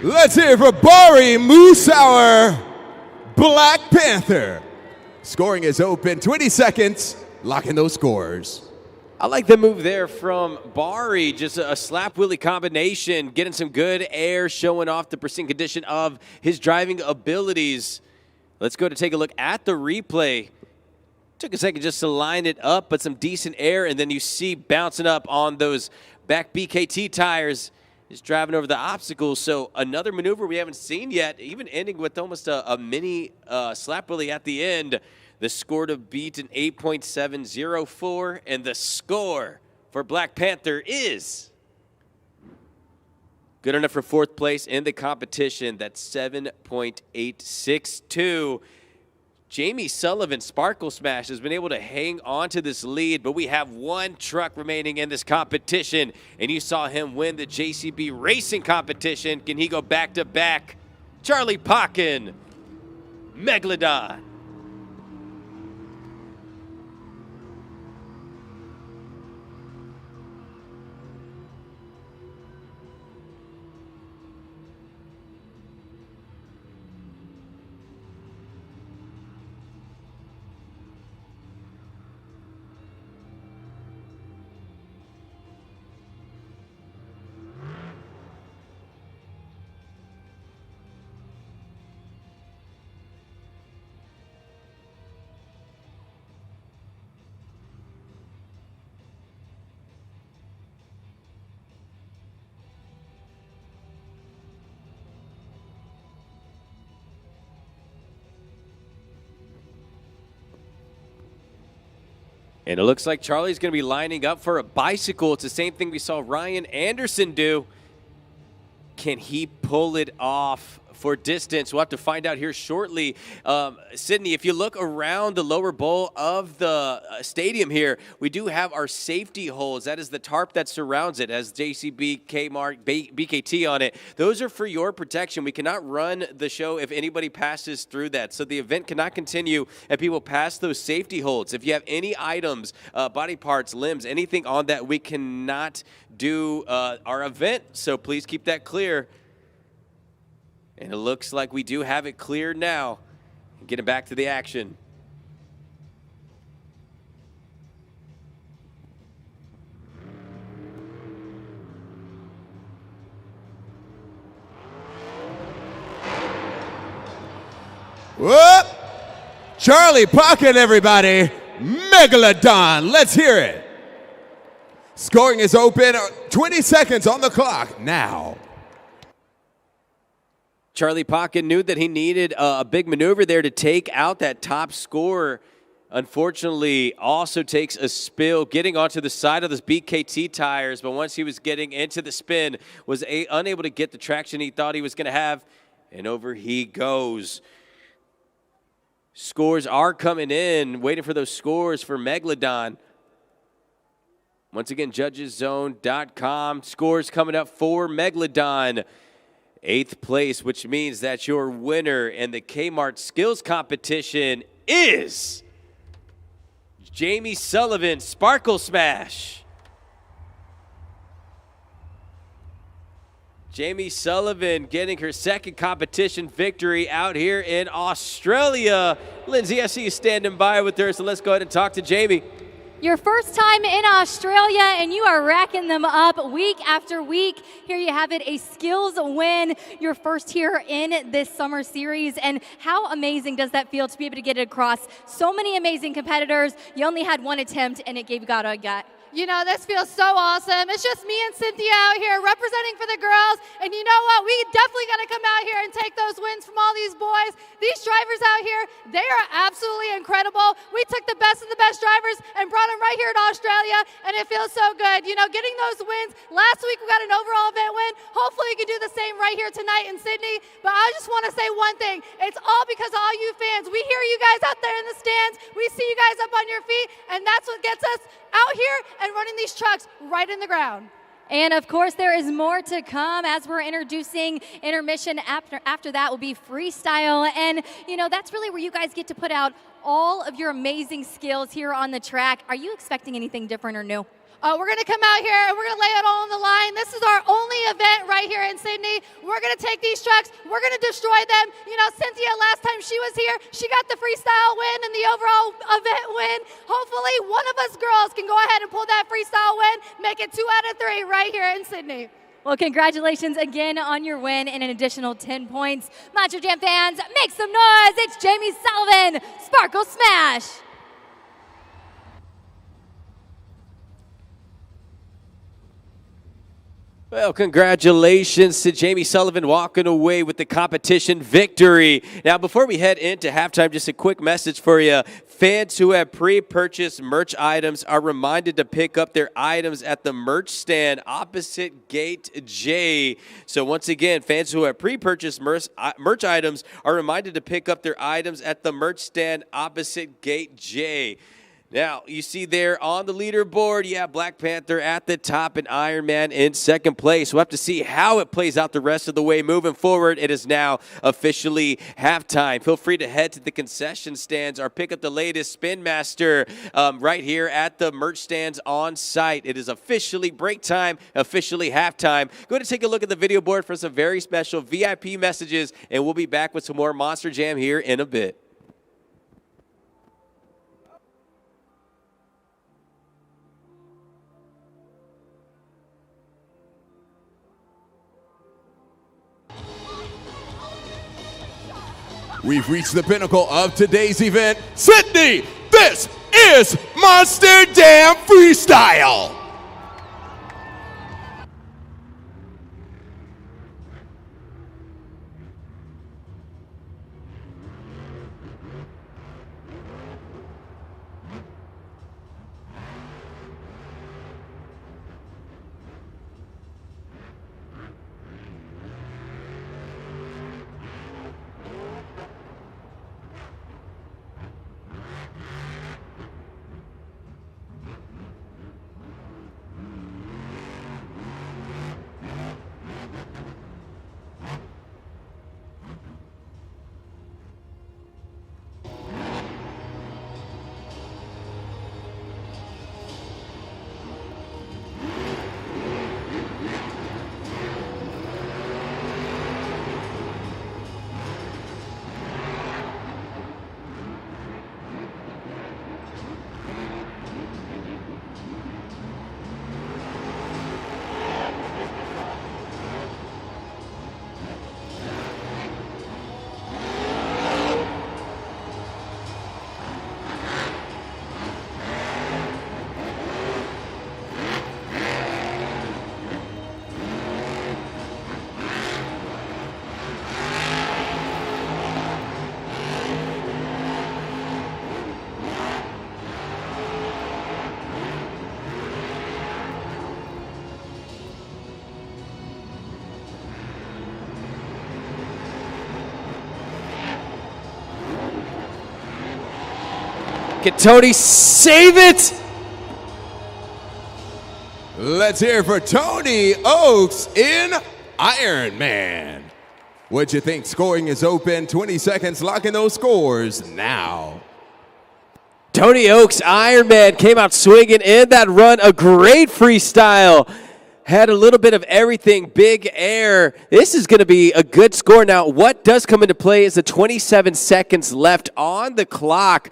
Let's hear it for Bari Musauer, Black Panther. Scoring is open, 20 seconds, locking those scores. I like the move there from Bari, just a slap wheelie combination, getting some good air, showing off the pristine condition of his driving abilities. Let's go to take a look at the replay. Took a second just to line it up, but some decent air, and then you see bouncing up on those back BKT tires, just driving over the obstacles. So another maneuver we haven't seen yet, even ending with almost a mini slap wheelie at the end. The score to beat an 8.704, and the score for Black Panther is good enough for fourth place in the competition. That's 7.862. Jamie Sullivan, Sparkle Smash, has been able to hang on to this lead, but we have one truck remaining in this competition, and you saw him win the JCB Racing competition. Can he go back-to-back? Charlie Pocken, Megalodon. And it looks like Charlie's going to be lining up for a bicycle. It's the same thing we saw Ryan Anderson do. Can he pull it off for distance? We'll have to find out here shortly. Sydney, if you look around the lower bowl of the stadium here, we do have our safety holes. That is the tarp that surrounds it, has JCB, Kmart, BKT on it. Those are for your protection. We cannot run the show if anybody passes through that. So the event cannot continue if people pass those safety holes. If you have any items, body parts, limbs, anything on that, we cannot do our event. So please keep that clear. And it looks like we do have it cleared now. Getting back to the action. Whoop! Charlie Pocken, everybody. Megalodon. Let's hear it. Scoring is open. 20 seconds on the clock now. Charlie Pocken knew that he needed a big maneuver there to take out that top scorer. Unfortunately, also takes a spill getting onto the side of those BKT tires, but once he was getting into the spin, was unable to get the traction he thought he was going to have, and over he goes. Scores are coming in, waiting for those scores for Megalodon. Once again, judgeszone.com. Scores coming up for Megalodon. 8th place, which means that your winner in the Kmart skills competition is Jamie Sullivan, Sparkle Smash. Jamie Sullivan getting her second competition victory out here in Australia. Lindsay, I see you standing by with her, so let's go ahead and talk to Jamie. Your first time in Australia, and you are racking them up week after week. Here you have it, a skills win, your first here in this summer series. And how amazing does that feel to be able to get it across so many amazing competitors? You only had one attempt, and it gave God a gut. You know, this feels so awesome. It's just me and Cynthia out here representing for the girls. And you know what? We definitely got to come out here and take those wins from all these boys. These drivers out here, they are absolutely incredible. We took the best of the best drivers and brought them right here to Australia, and it feels so good. You know, getting those wins. Last week we got an overall event win. Hopefully we can do the same right here tonight in Sydney. But I just want to say one thing. It's all because of all you fans. We hear you guys out there in the stands. We see you guys up on your feet, and that's what gets us out here and running these trucks right in the ground. And of course, there is more to come as we're introducing Intermission. After that will be Freestyle. And, you know, that's really where you guys get to put out all of your amazing skills here on the track. Are you expecting anything different or new? We're going to come out here and we're going to lay it all on the line. This is our only event right here in Sydney. We're going to take these trucks. We're going to destroy them. You know, Cynthia, last time she was here, she got the freestyle win and the overall event win. Hopefully, one of us girls can go ahead and pull that freestyle win, make it 2 out of 3 right here in Sydney. Well, congratulations again on your win and an additional 10 points. Monster Jam fans, make some noise. It's Jamie Sullivan, Sparkle Smash. Well, congratulations to Jamie Sullivan walking away with the competition victory. Now, before we head into halftime, just a quick message for you. Fans who have pre-purchased merch items are reminded to pick up their items at the merch stand opposite Gate J. So once again, fans who have pre-purchased merch items are reminded to pick up their items at the merch stand opposite Gate J. Now, you see there on the leaderboard, you have Black Panther at the top and Iron Man in second place. We'll have to see how it plays out the rest of the way. Moving forward, it is now officially halftime. Feel free to head to the concession stands or pick up the latest Spin Master right here at the merch stands on site. It is officially break time, officially halftime. Go ahead and take a look at the video board for some very special VIP messages, and we'll be back with some more Monster Jam here in a bit. We've reached the pinnacle of today's event. Sydney, this is Monster Jam Freestyle. Can Tony save it? Let's hear for Tony Oaks in Iron Man. What'd you think? Scoring is open. 20 seconds, locking those scores now. Tony Oaks, Iron Man, came out swinging in that run. A great freestyle. Had a little bit of everything, big air. This is going to be a good score. Now, what does come into play is the 27 seconds left on the clock.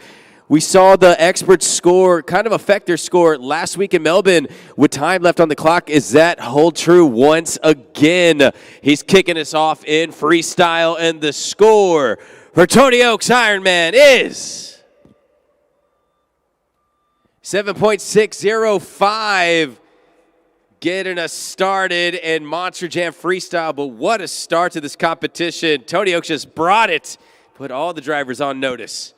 We saw the experts score, kind of affect their score last week in Melbourne with time left on the clock. Is that hold true once again? He's kicking us off in freestyle, and the score for Tony Oaks Iron Man is 7.605. Getting us started in Monster Jam Freestyle, but what a start to this competition. Tony Oaks just brought it, put all the drivers on notice.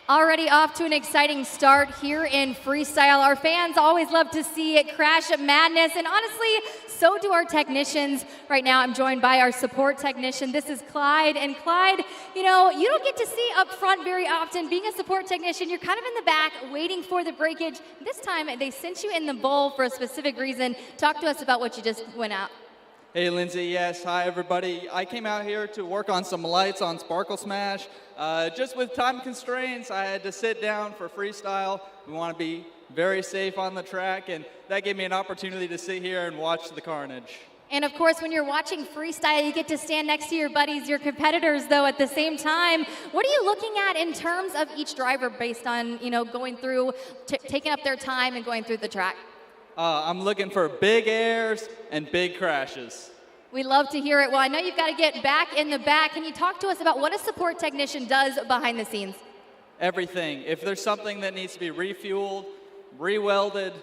Already off to an exciting start here in freestyle. Our fans always love to see it crash at madness, and honestly, so do our technicians. Right now, I'm joined by our support technician. This is Clyde, and Clyde, you know, you don't get to see up front very often. Being a support technician, you're kind of in the back waiting for the breakage. This time, they sent you in the bowl for a specific reason. Talk to us about what you just went out. Hey, Lindsay. Yes. Hi, everybody. I came out here to work on some lights on Sparkle Smash. Just with time constraints, I had to sit down for freestyle. We want to be very safe on the track, and that gave me an opportunity to sit here and watch the carnage. And of course, when you're watching freestyle, you get to stand next to your buddies, your competitors, though, at the same time. What are you looking at in terms of each driver based on, going through, taking up their time and going through the track? I'm looking for big airs and big crashes. We love to hear it. Well, I know you've got to get back in the back. Can you talk to us about what a support technician does behind the scenes? Everything. If there's something that needs to be refueled, re-welded,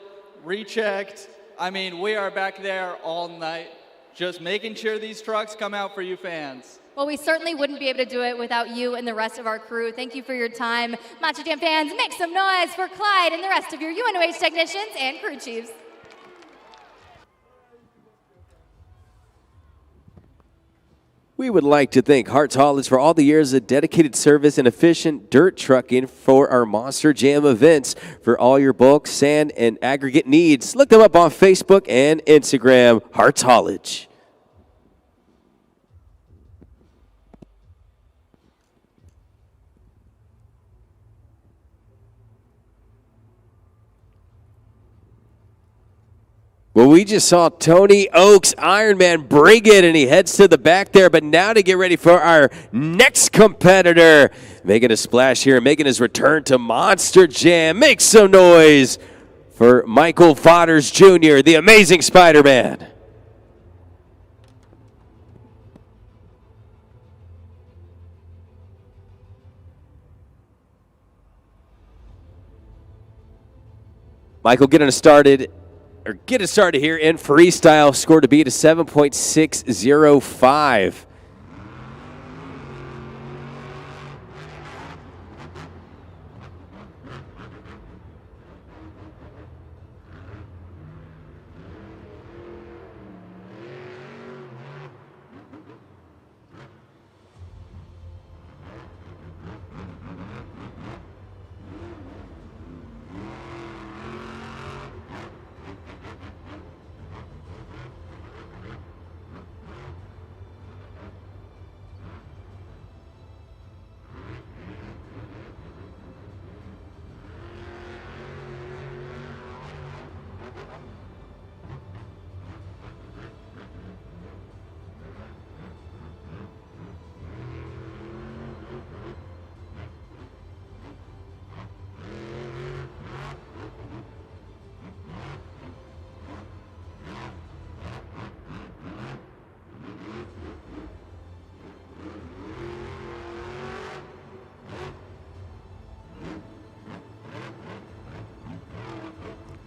rechecked, we are back there all night, just making sure these trucks come out for you fans. Well, we certainly wouldn't be able to do it without you and the rest of our crew. Thank you for your time. Monster Jam fans, make some noise for Clyde and the rest of your UNOH technicians and crew chiefs. We would like to thank Hart's Haulage for all the years of dedicated service and efficient dirt trucking for our Monster Jam events. For all your bulk, sand, and aggregate needs, look them up on Facebook and Instagram, Hart's Haulage. Well, we just saw Tony Oaks, Ironman, bring it, and he heads to the back there. But now to get ready for our next competitor, making a splash here, making his return to Monster Jam. Make some noise for Michael Fodders Jr., the amazing Spider-Man. Michael getting us started. Get it started here in freestyle. Score to beat a 7.605.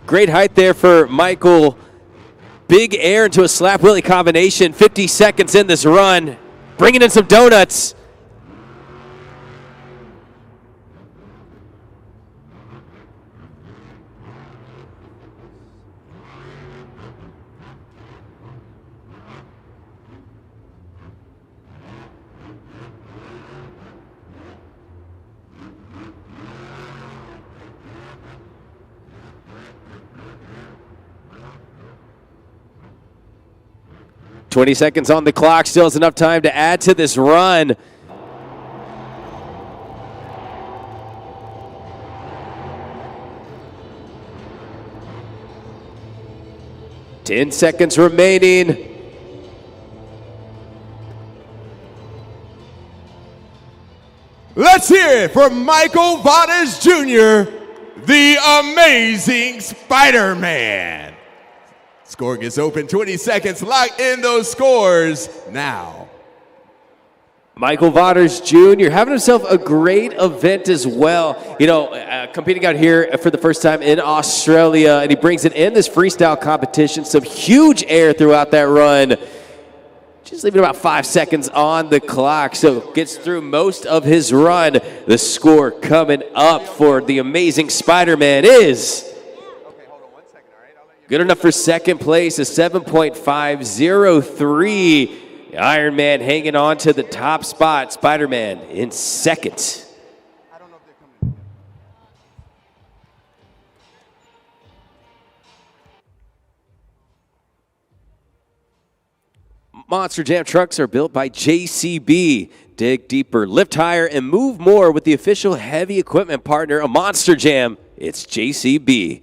'Great height there for Michael. Big air into a slap wheelie combination. 50 seconds in this run. Bringing in some donuts. .20 seconds on the clock. Still has enough time to add to this run. Ten seconds remaining. Let's hear it for Michael Vadas Jr., the amazing Spider-Man. Score gets open, 20 seconds, lock in those scores now. Michael Vadas Jr. having himself a great event as well. You know, competing out here for the first time in Australia, and he brings it in this freestyle competition. Some huge air throughout that run. Just leaving about 5 seconds on the clock, so gets through most of his run. The score coming up for the amazing Spider-Man is good enough for second place, a 7.503. Iron Man hanging on to the top spot. Spider-Man in second. Monster Jam trucks are built by JCB. Dig deeper, lift higher, and move more with the official heavy equipment partner of Monster Jam. It's JCB.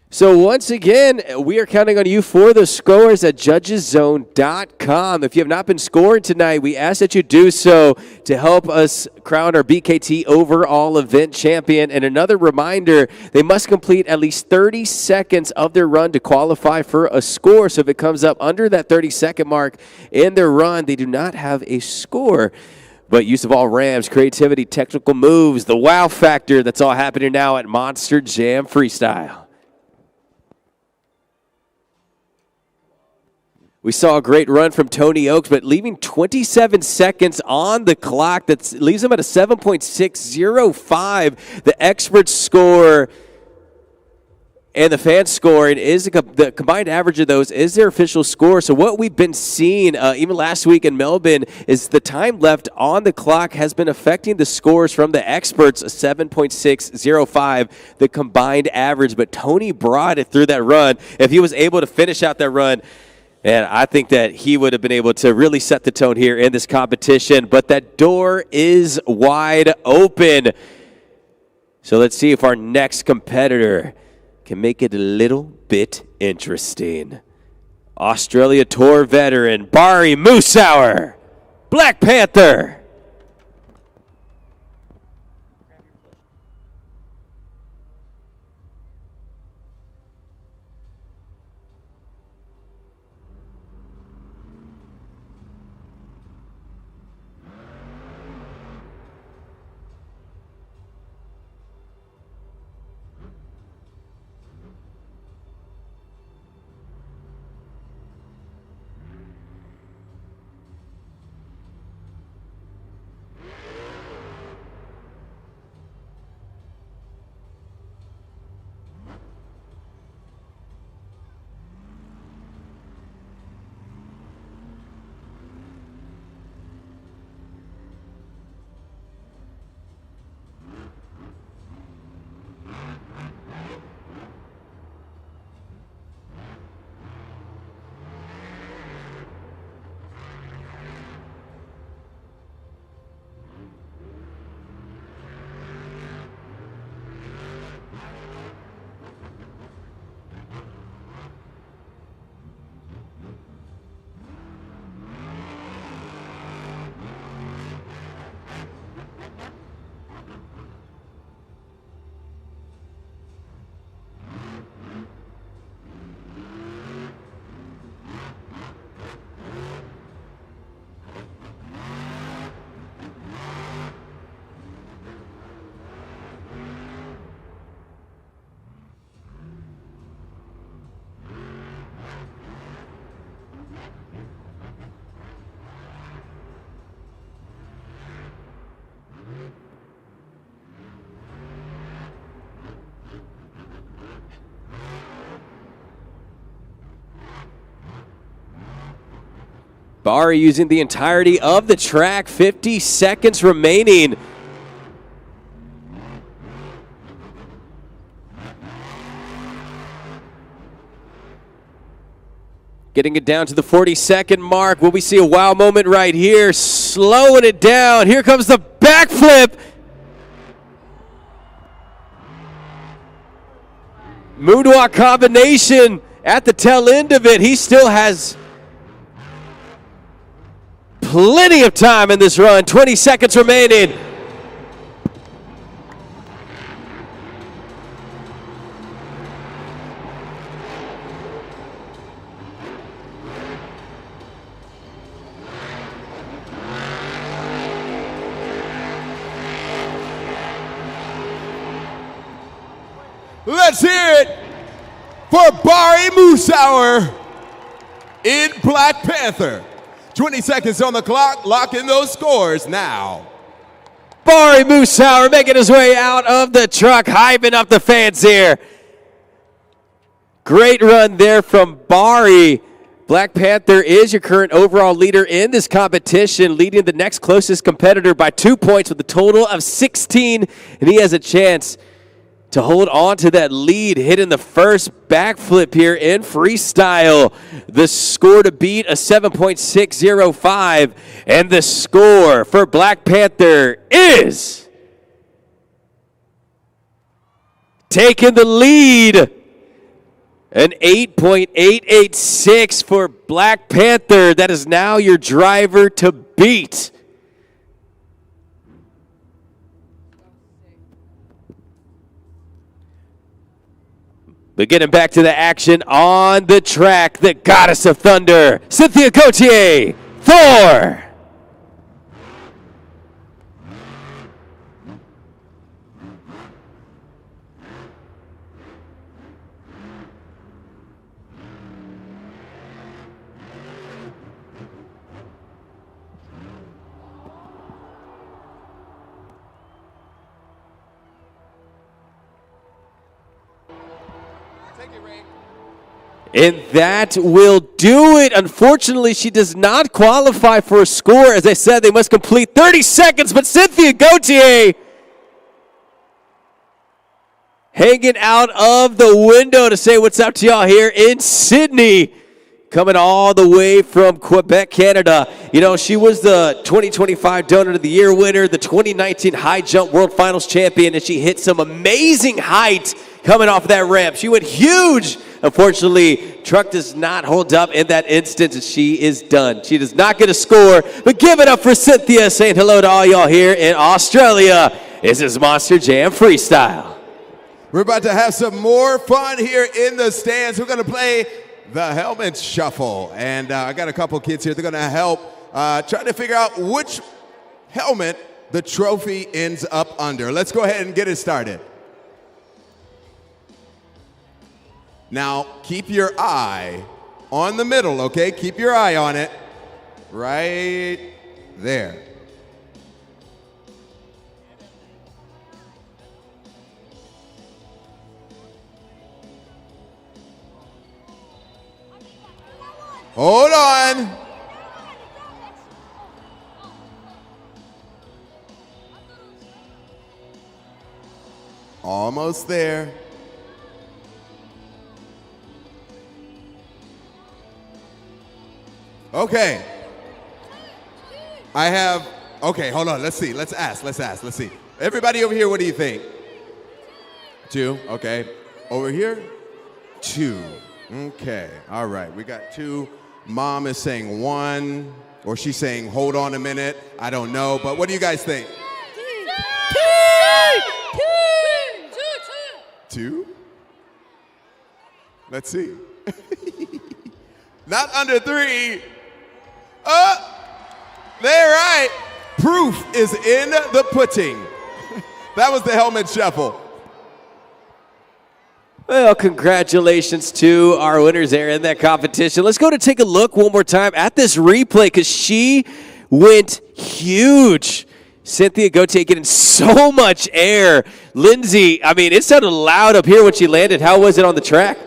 So once again, we are counting on you for the scores at judgeszone.com. If you have not been scoring tonight, we ask that you do so to help us crown our BKT overall event champion. And another reminder, they must complete at least 30 seconds of their run to qualify for a score. So if it comes up under that 30-second mark in their run, they do not have a score. But use of all Rams, creativity, technical moves, the wow factor, that's all happening now at Monster Jam Freestyle. We saw a great run from Tony Oaks, but leaving 27 seconds on the clock. That leaves him at a 7.605. The expert score and the fan scoring is the combined average of those is their official score. So what we've been seeing even last week in Melbourne is the time left on the clock has been affecting the scores from the experts, 7.605, the combined average. But Tony brought it through that run. If he was able to finish out that run, and I think that he would have been able to really set the tone here in this competition. But that door is wide open. So let's see if our next competitor can make it a little bit interesting. Australia Tour veteran Barry Moosehour, Black Panther. Barry using the entirety of the track, 50 seconds remaining. Getting it down to the 40-second mark. Will we see a wow moment right here? Slowing it down. Here comes the backflip. Moonwalk combination at the tail end of it. He still has plenty of time in this run. 20 seconds remaining. Let's hear it for Barry Moosehour in Black Panther. 20 seconds on the clock, lock in those scores now. Barry Moosehour making his way out of the truck, hyping up the fans here. Great run there from Barry. Black Panther is your current overall leader in this competition, leading the next closest competitor by 2 points with a total of 16, and he has a chance to hold on to that lead, hitting the first backflip here in freestyle. The score to beat, a 7.605, and the score for Black Panther is taking the lead, an 8.886 for Black Panther. That is now your driver to beat. But getting back to the action on the track, the Goddess of Thunder, Cynthia Gauthier, 4. And that will do it. Unfortunately, she does not qualify for a score. As I said, they must complete 30 seconds, but Cynthia Gauthier hanging out of the window to say what's up to y'all here in Sydney. Coming all the way from Quebec, Canada. You know, she was the 2025 Donut of the Year winner, the 2019 High Jump World Finals champion, and she hit some amazing height coming off that ramp. She went huge. Unfortunately, truck does not hold up in that instance, and she is done. She does not get a score, but give it up for Cynthia, saying hello to all y'all here in Australia. This is Monster Jam Freestyle. We're about to have some more fun here in the stands. We're going to play the helmet shuffle, and I got a couple kids here. They're going to help try to figure out which helmet the trophy ends up under. Let's go ahead and get it started. Now, keep your eye on the middle, okay? Keep your eye on it. Right there. Hold on. Almost there. Okay. Okay, hold on. Let's see. Let's ask. Let's see. Everybody over here, what do you think? 2, okay. Over here? 2. Okay, all right. We got 2. Mom is saying 1, or she's saying hold on a minute. I don't know, but what do you guys think? 2? Let's see. Not under 3. They're right. Proof is in the pudding. That was the helmet shuffle. Well, congratulations to our winners there in that competition. Let's go to take a look one more time at this replay because she went huge. Cynthia Gauthier getting so much air. Lindsay, I mean, it sounded loud up here when she landed. How was it on the track?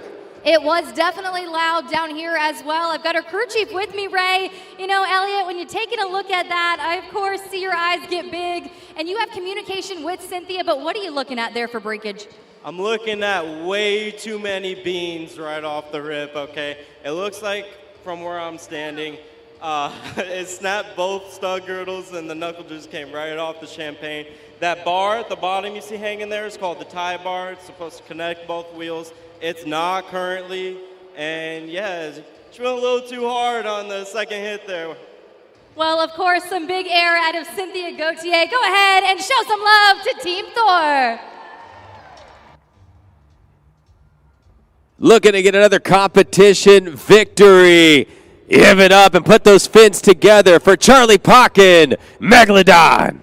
It was definitely loud down here as well. I've got our crew chief with me, Ray. You know, Elliot, when you're taking a look at that, I, of course, see your eyes get big, and you have communication with Cynthia, but what are you looking at there for breakage? I'm looking at way too many beans right off the rip, okay? It looks like, from where I'm standing, it snapped both stud girdles and the knuckle just came right off the champagne. That bar at the bottom you see hanging there is called the tie bar. It's supposed to connect both wheels. It's not currently, and yeah, she went a little too hard on the second hit there. Well, of course, some big air out of Cynthia Gauthier. Go ahead and show some love to Team Thor. Looking to get another competition victory. Give it up and put those fins together for Charlie Pocken, Megalodon.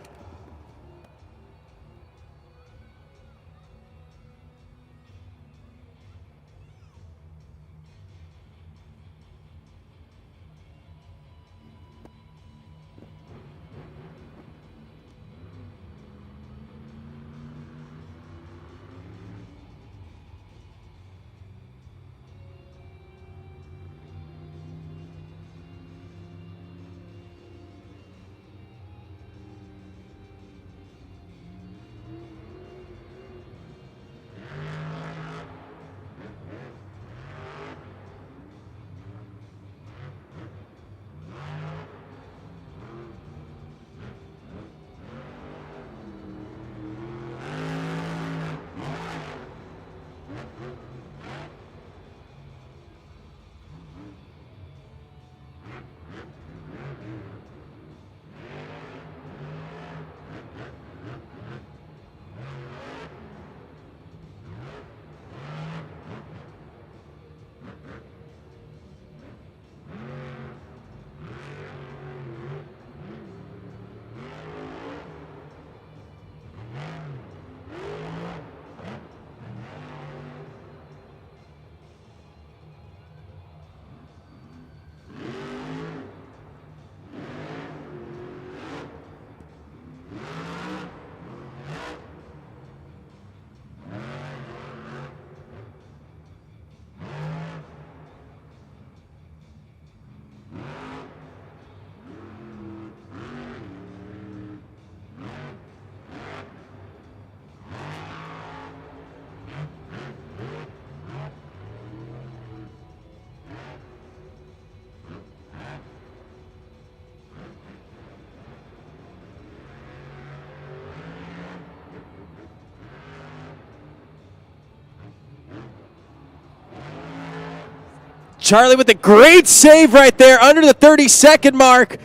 Charlie with a great save right there under the 30-second mark.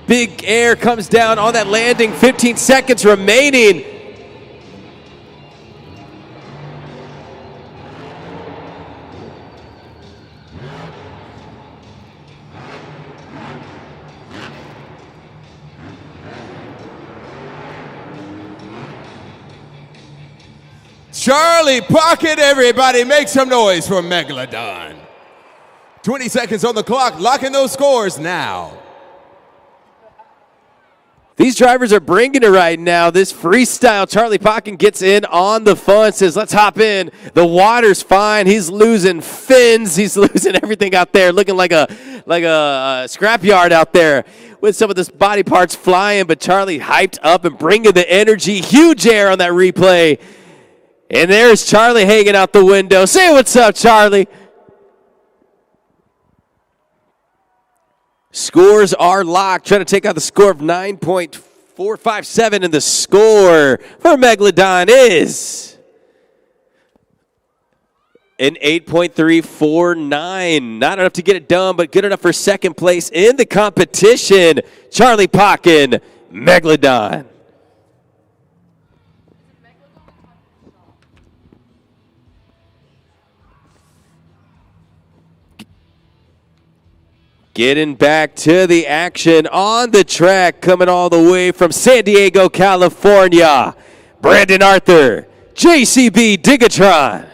Big air comes down on that landing, 15 seconds remaining. Charlie Pocket, everybody, make some noise for Megalodon. 20 seconds on the clock, locking those scores now. These drivers are bringing it right now. This freestyle, Charlie Pocket gets in on the fun, says, let's hop in. The water's fine. He's losing fins. He's losing everything out there, looking like a scrapyard out there with some of the body parts flying, but Charlie hyped up and bringing the energy. Huge air on that replay. And there's Charlie hanging out the window. Say what's up, Charlie. Scores are locked. Trying to take out the score of 9.457, and the score for Megalodon is an 8.349. Not enough to get it done, but good enough for second place in the competition. Charlie Pocket, Megalodon. Getting back to the action on the track, coming all the way from San Diego, California, Brandon Arthur, JCB Digatron.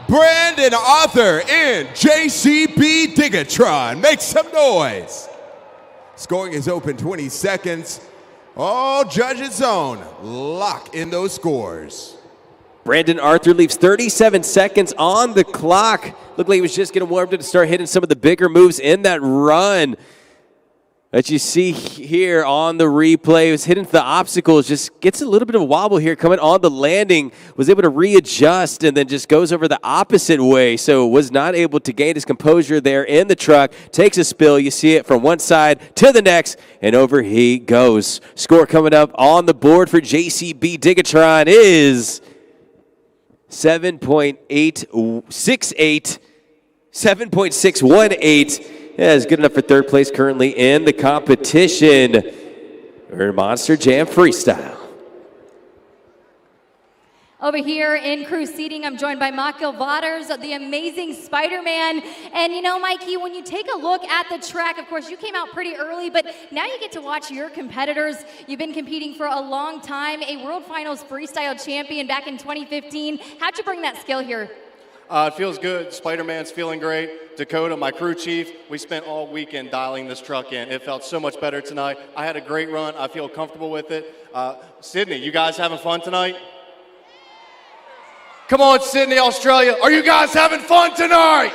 Brandon Arthur in JCB Digatron. Make some noise. Scoring is open 20 seconds. All judges zone. Lock in those scores. Brandon Arthur leaves 37 seconds on the clock. Looked like he was just getting warmed up to start hitting some of the bigger moves in that run that you see here on the replay. He was hitting the obstacles, just gets a little bit of a wobble here coming on the landing, was able to readjust and then just goes over the opposite way, so was not able to gain his composure there in the truck. Takes a spill, you see it from one side to the next, and over he goes. Score coming up on the board for JCB Digatron is 7.618. Yeah, is good enough for third place currently in the competition. We're in Monster Jam Freestyle. Over here in crew seating, I'm joined by Michael Waters, the amazing Spider-Man. And you know, Mikey, when you take a look at the track, of course, you came out pretty early, but now you get to watch your competitors. You've been competing for a long time, a World Finals Freestyle champion back in 2015. How'd you bring that skill here? It feels good. Spider-Man's feeling great. Dakota, my crew chief, we spent all weekend dialing this truck in. It felt so much better tonight. I had a great run. I feel comfortable with it. Sydney, you guys having fun tonight? Come on, Sydney, Australia. Are you guys having fun tonight?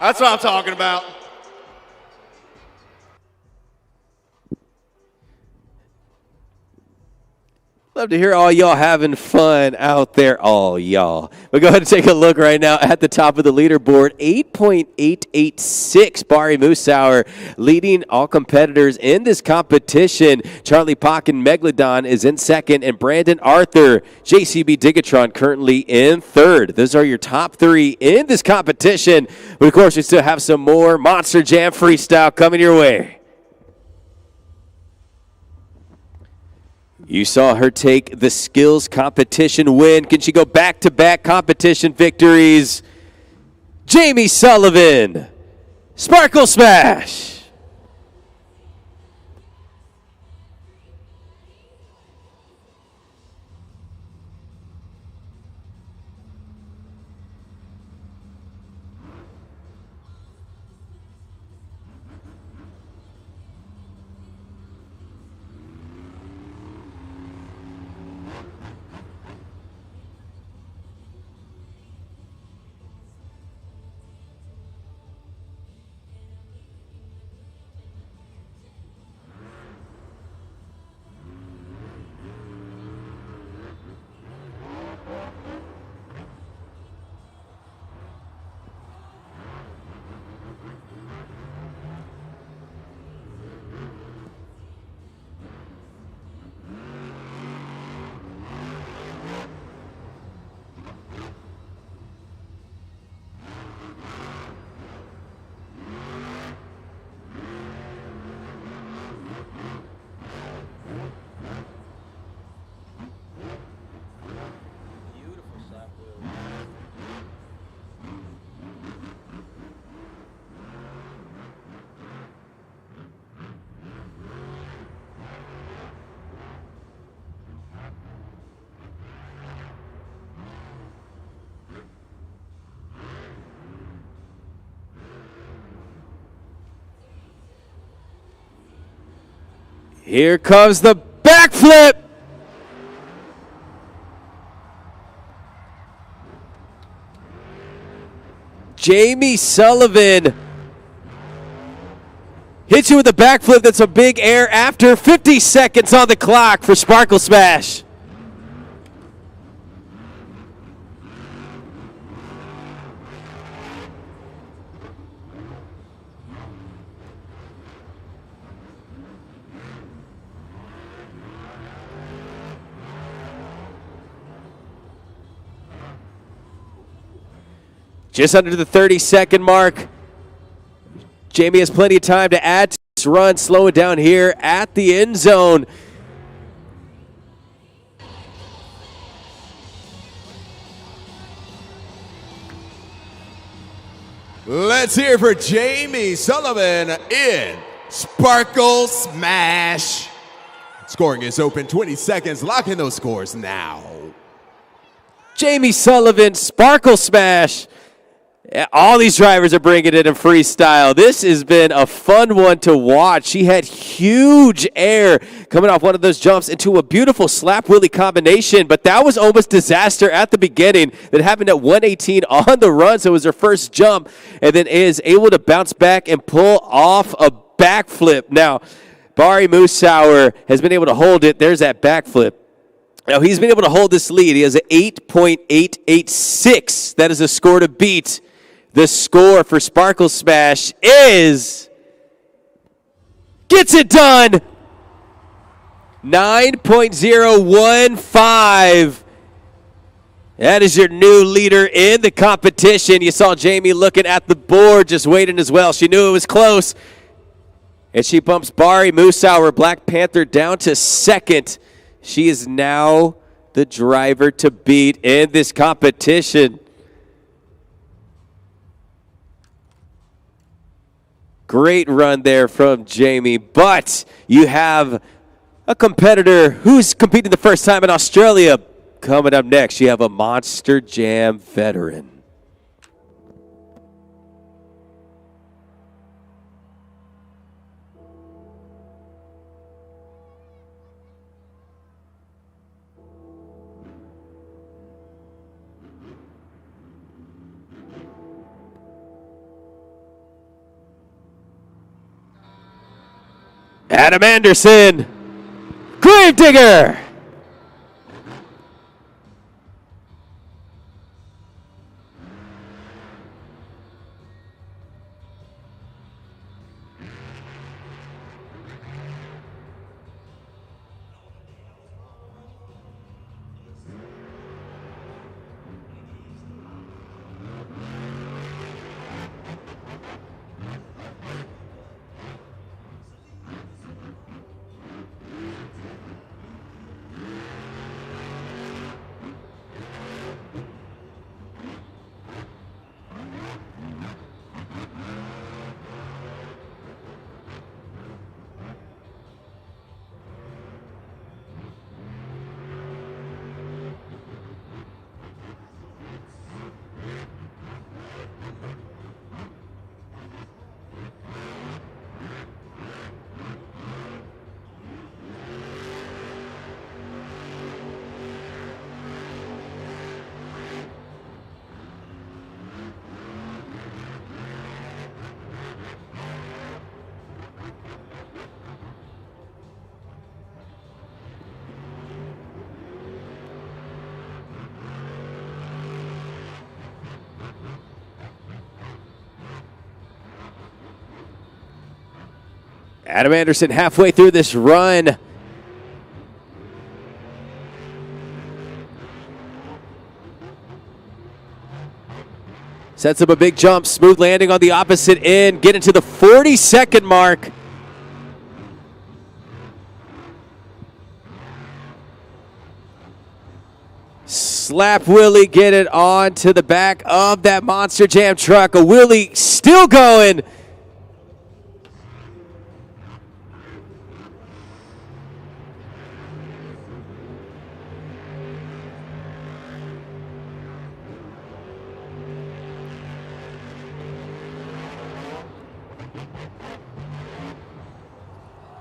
That's what I'm talking about. Love to hear all y'all having fun out there, all y'all. But go ahead and take a look right now at the top of the leaderboard. 8.886, Bari Musauer leading all competitors in this competition. Charlie Pock and Megalodon is in second, and Brandon Arthur, JCB Digatron, currently in third. Those are your top three in this competition. But of course, we still have some more Monster Jam Freestyle coming your way. You saw her take the skills competition win. Can she go back-to-back competition victories? Jamie Sullivan, Sparkle Smash. Here comes the backflip. Jamie Sullivan hits you with a backflip. That's a big air after 50 seconds on the clock for Sparkle Smash. Just under the 30-second mark. Jamie has plenty of time to add to this run, slow it down here at the end zone. Let's hear for Jamie Sullivan in Sparkle Smash. Scoring is open, 20 seconds. Lock in those scores now. Jamie Sullivan, Sparkle Smash. All these drivers are bringing it in freestyle. This has been a fun one to watch. She had huge air coming off one of those jumps into a beautiful slap wheelie combination, but that was almost disaster at the beginning. That happened at 118 on the run, so it was her first jump, and then is able to bounce back and pull off a backflip. Now, Bari Musauer has been able to hold it. There's that backflip. Now, he's been able to hold this lead. He has an 8.886. That is a score to beat. The score for Sparkle Smash is, gets it done, 9.015. That is your new leader in the competition. You saw Jamie looking at the board, just waiting as well. She knew it was close. And she bumps Bari Musauer, Black Panther, down to second. She is now the driver to beat in this competition. Great run there from Jamie, but you have a competitor who's competing the first time in Australia, Coming up next, you have a Monster Jam veteran. Adam Anderson, Gravedigger. Adam Anderson halfway through this run. Sets up a big jump, smooth landing on the opposite end, get into the 40-second mark. Slap Willie, get it on to the back of that Monster Jam truck. A Willie still going.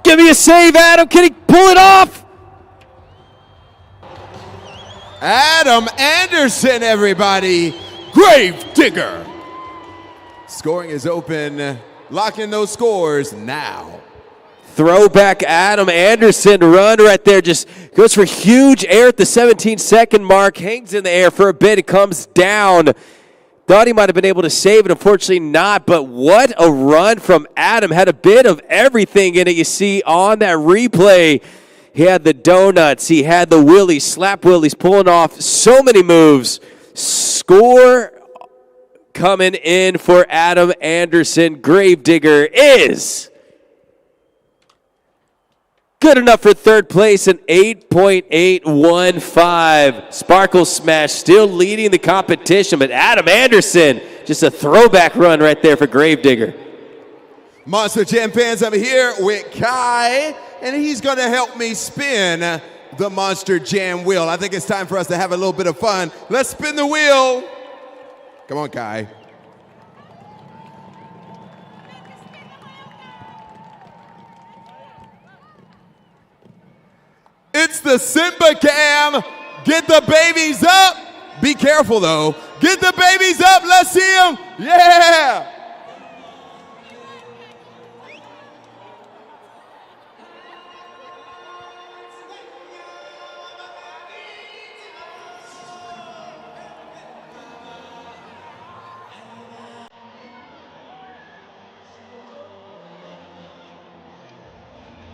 Give me a save, Adam. Can he pull it off? Adam Anderson, everybody. Gravedigger. Scoring is open. Lock in those scores now. Throwback Adam Anderson run right there. Just goes for huge air at the 17-second mark. Hangs in the air for a bit. It comes down. Thought he might have been able to save it. Unfortunately not. But what a run from Adam. Had a bit of everything in it. You see on that replay. He had the donuts. He had the willies, slap willies, pulling off so many moves. Score coming in for Adam Anderson. Gravedigger is good enough for third place, an 8.815. Sparkle Smash still leading the competition, but Adam Anderson, just a throwback run right there for Gravedigger. Monster Jam fans, I'm here with Kai, and he's going to help me spin the Monster Jam wheel. I think it's time for us to have a little bit of fun. Let's spin the wheel. Come on, Kai. It's the Simba Cam. Get the babies up. Be careful, though. Get the babies up. Let's see them. Yeah.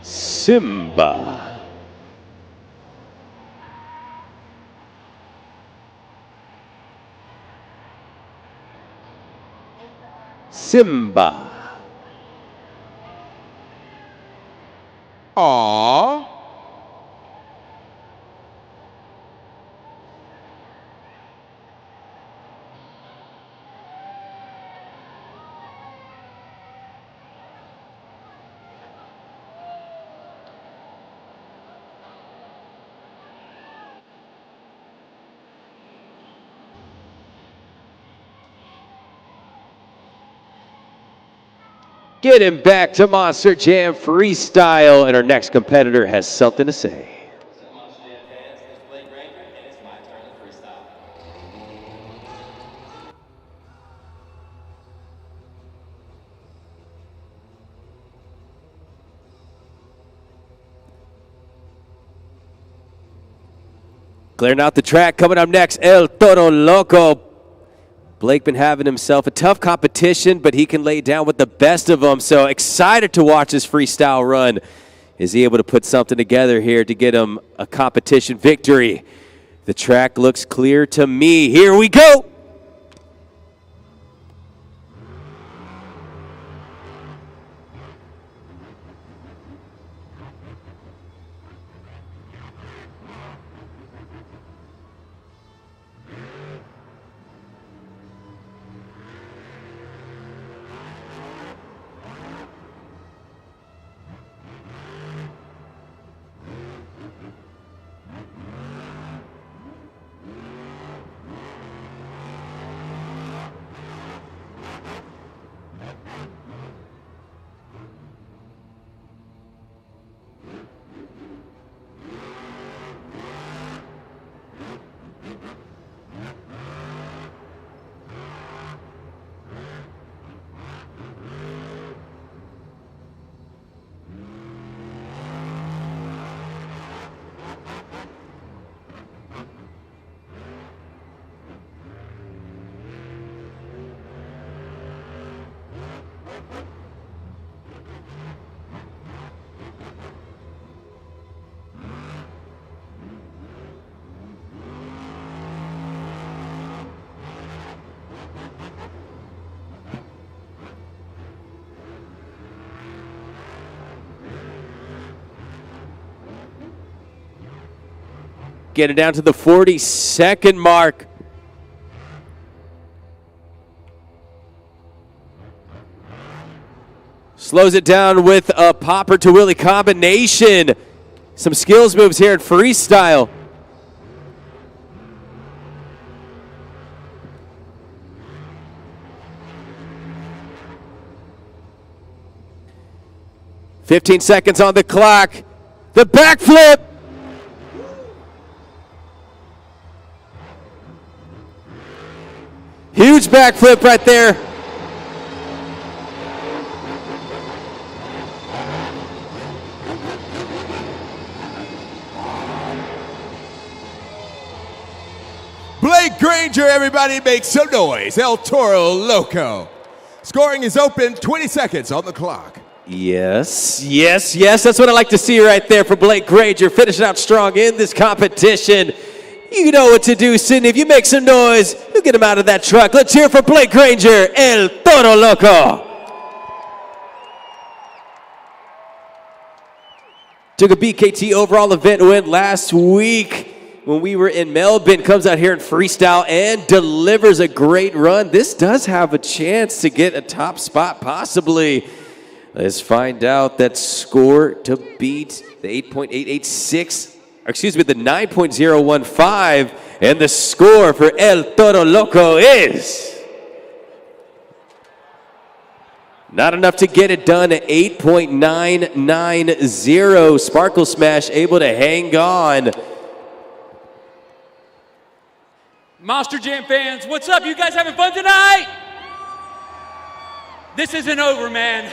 Simba. Simba. Aww. Getting back to Monster Jam Freestyle, and our next competitor has something to say. Clearing out the track, coming up next, El Toro Loco. Blake been having himself a tough competition, but he can lay down with the best of them. So excited to watch this freestyle run. Is he able to put something together here to get him a competition victory? The track looks clear to me. Here we go. Getting down to the 40-second mark. Slows it down with a popper to Willie combination. Some skills moves here in freestyle. "15 seconds on the clock. The backflip. Huge backflip right there. Blake Granger, everybody make some noise. El Toro Loco. Scoring is open, 20 seconds on the clock. Yes, yes, yes. That's what I like to see right there for Blake Granger, finishing out strong in this competition. You know what to do, Sydney. If you make some noise, you'll get him out of that truck. Let's hear for Blake Granger, El Toro Loco. Took a BKT overall event win last week when we were in Melbourne. Comes out here in freestyle and delivers a great run. This does have a chance to get a top spot, possibly. Let's find out that score to beat the 8.886. Excuse me, the 9.015, and the score for El Toro Loco is not enough to get it done at 8.990. Sparkle Smash able to hang on. Monster Jam fans, what's up? You guys having fun tonight? This isn't over, man.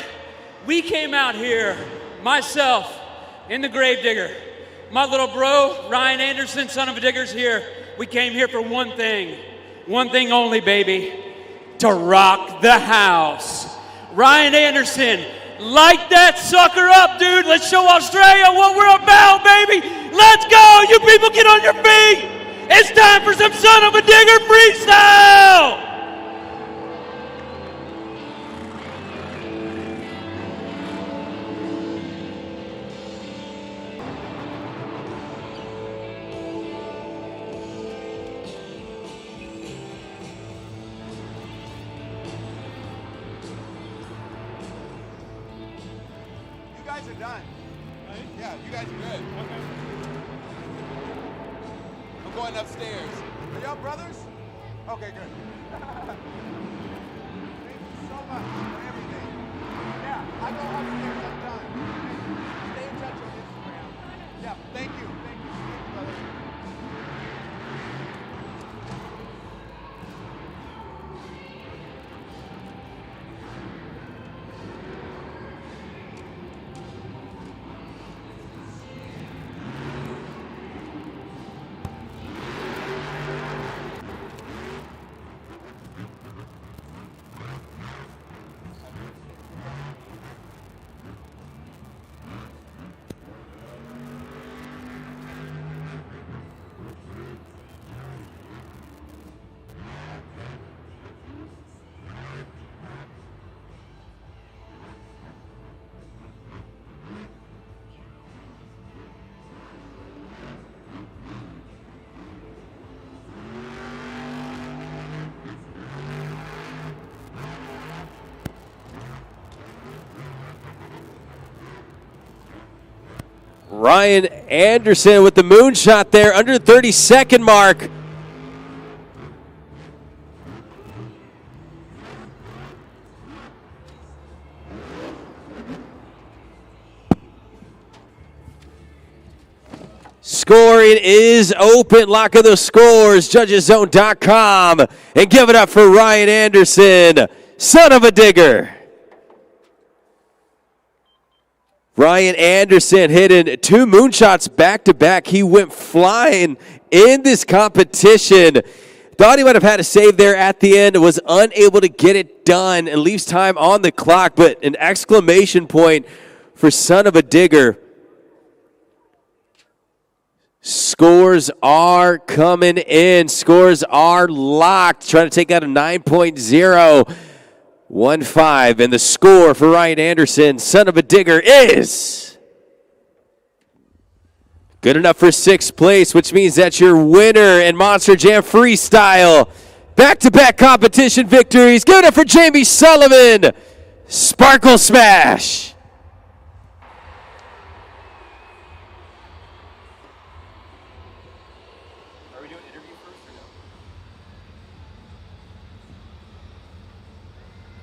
We came out here, myself, in the Gravedigger. My little bro, Ryan Anderson, son of a digger's here. We came here for one thing only, baby, to rock the house. Ryan Anderson, light that sucker up, dude. Let's show Australia what we're about, baby. Let's go, you people get on your feet. It's time for some son of a digger freestyle. Upstairs. Are y'all brothers? Okay, good. Thank you so much for everything. Yeah. Ryan Anderson with the moonshot there under the 30-second mark. Scoring is open. Lock of the scores, judgeszone.com. And give it up for Ryan Anderson, son of a digger. Ryan Anderson hitting 2 moonshots back-to-back. He went flying in this competition. Thought he might have had a save there at the end, was unable to get it done and leaves time on the clock, but an exclamation point for son of a digger. Scores are coming in. Scores are locked. Trying to take out a 9.0. 1-5, and the score for Ryan Anderson, son of a digger, is good enough for 6th place, which means that's your winner in Monster Jam Freestyle. Back-to-back competition victories. Good enough for Jamie Sullivan. Sparkle Smash.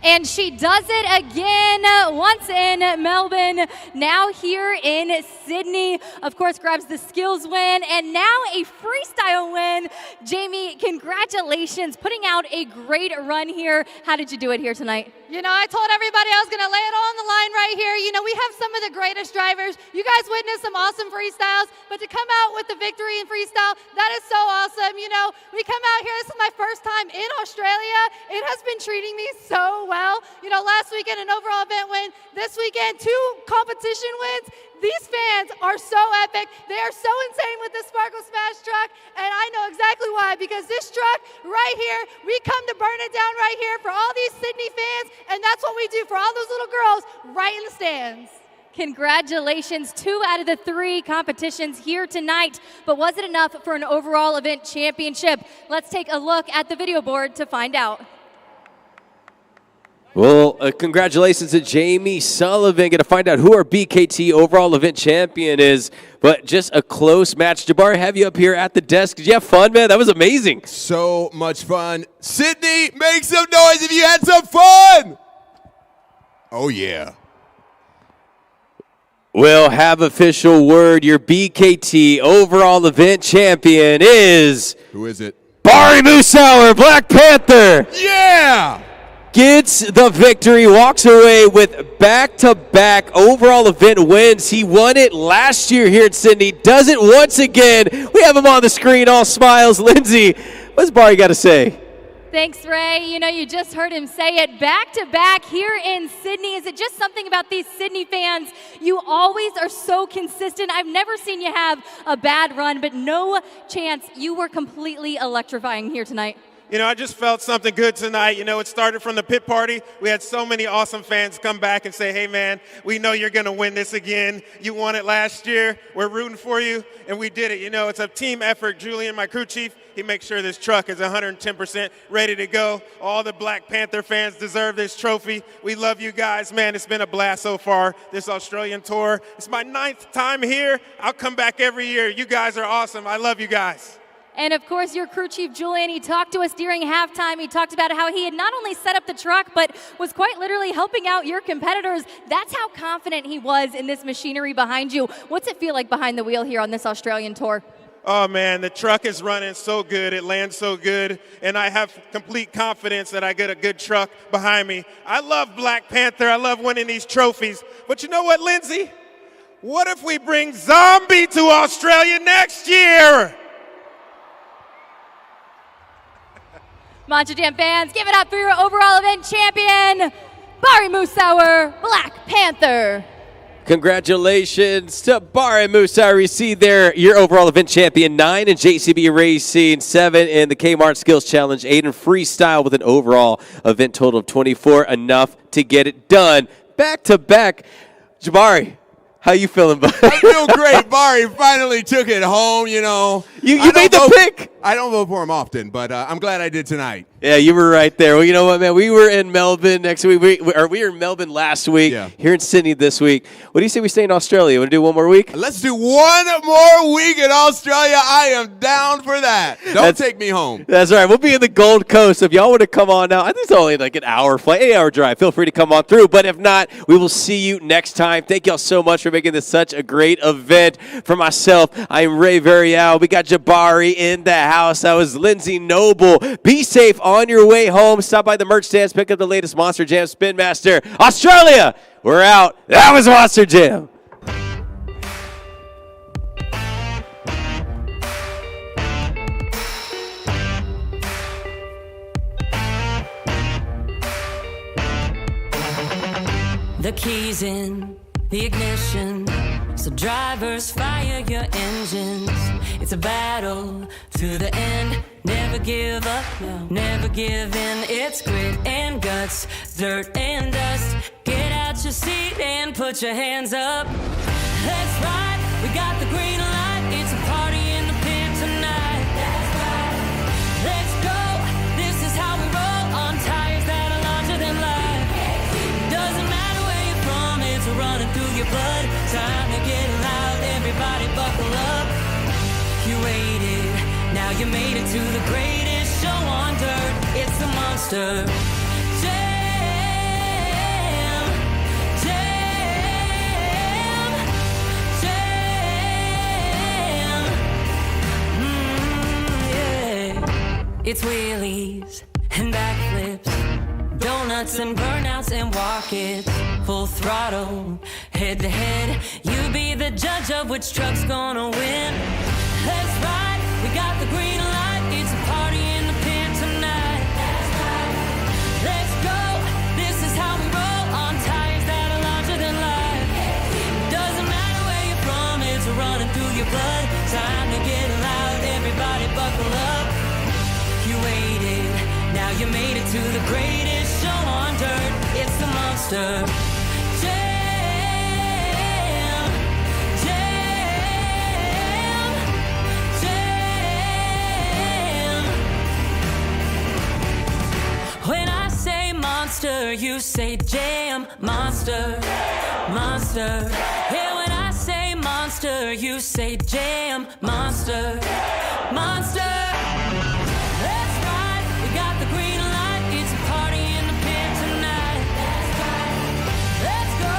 And she does it again, once in Melbourne, now here in Sydney. Of course, grabs the skills win, and now a freestyle win. Jamie, congratulations, putting out a great run here. How did you do it here tonight? You know, I told everybody I was going to lay it all on the line right here. You know, we have some of the greatest drivers. You guys witnessed some awesome freestyles, but to come out with the victory in freestyle, that is so awesome. You know, we come out here, this is my first time in Australia. It has been treating me so well. You know, last weekend an overall event win, this weekend 2 competition wins. These fans are so epic. They are so insane with this Sparkle Smash truck, and I know exactly why, because this truck right here, we come to burn it down right here for all these Sydney fans, and that's what we do for all those little girls right in the stands. Congratulations, 2 out of the 3 competitions here tonight, but was it enough for an overall event championship? Let's take a look at the video board to find out. Well, congratulations to Jamie Sullivan. Going to find out who our BKT overall event champion is, but just a close match. Jabari, have you up here at the desk. Did you have fun, man? That was amazing. So much fun. Sydney, make some noise if you had some fun. Oh, yeah. We'll have official word. Your BKT overall event champion is... Who is it? Bari Musauer, Black Panther. Yeah! Gets the victory, walks away with back-to-back overall event wins. He won it last year here at Sydney, does it once again. We have him on the screen, all smiles. Lindsay, what's Bari got to say? Thanks, Ray. You know, you just heard him say it. Back-to-back here in Sydney. Is it just something about these Sydney fans? You always are so consistent. I've never seen you have a bad run, but no chance. You were completely electrifying here tonight. You know, I just felt something good tonight. You know, it started from the pit party. We had so many awesome fans come back and say, hey, man, we know you're going to win this again. You won it last year. We're rooting for you, and we did it. You know, it's a team effort. Julian, my crew chief, he makes sure this truck is 110% ready to go. All the Black Panther fans deserve this trophy. We love you guys. Man, it's been a blast so far, this Australian tour. It's my 9th time here. I'll come back every year. You guys are awesome. I love you guys. And of course, your crew chief, Julian, he talked to us during halftime. He talked about how he had not only set up the truck, but was quite literally helping out your competitors. That's how confident he was in this machinery behind you. What's it feel like behind the wheel here on this Australian tour? Oh man, the truck is running so good, it lands so good, and I have complete confidence that I get a good truck behind me. I love Black Panther, I love winning these trophies, but you know what, Lindsay? What if we bring Zombie to Australia next year? Monster Jam fans, give it up for your overall event champion, Bari Musauer, Black Panther. Congratulations to Bari Musauer. Received there your overall event champion, 9 in JCB Racing, 7 in the Kmart Skills Challenge, 8 in Freestyle with an overall event total of 24, enough to get it done. Back to back. Jabari, how you feeling, bud? I feel great. Bari finally took it home, you know. You made the pick. I don't vote for him often, but I'm glad I did tonight. Yeah, you were right there. Well, you know what, man? We were in Melbourne next week. We were in Melbourne last week, here in Sydney this week. What do you say we stay in Australia? Want to do one more week? Let's do one more week in Australia. I am down for that. Don't take me home. That's right. We'll be in the Gold Coast. If y'all want to come on now, I think it's only like an hour flight, 8-hour drive. Feel free to come on through. But if not, we will see you next time. Thank y'all so much for making this such a great event. For myself, I'm Ray Varial. We got Jabari in the house. That was Lindsay Noble. Be safe on your way home. Stop by the merch stands. Pick up the latest Monster Jam Spin Master. Australia, we're out. That was Monster Jam. The keys in the ignition, so drivers fire your engines. It's a battle to the end. Never give up, no, never give in. It's grit and guts, dirt and dust. Get out your seat and put your hands up. That's right, we got the green light. It's a party in the pit tonight. That's right, let's go. This is how we roll on tires that are larger than life. Doesn't matter where you're from, it's running through your blood. Time to get loud, everybody buckle up. You waited, now you made it to the greatest show on dirt. It's the Monster Jam, Jam, Jam. Yeah. It's wheelies and backflips, donuts and burnouts and walk-its. Full throttle, head to head. You be the judge of which truck's gonna win. That's right, we got the green light. It's a party in the pit tonight. That's right, let's go. This is how we roll on tires that are larger than life. Doesn't matter where you're from, it's running through your blood. Time to get loud, everybody buckle up. You waited, now you made it to the greatest show on dirt. It's the Monster Jam, Jam, Jam. When I say monster, you say jam. Monster, monster. Yeah, when I say monster, you say jam. Monster, monster. That's right, we got the green light. It's a party in the pit tonight. That's right, let's go.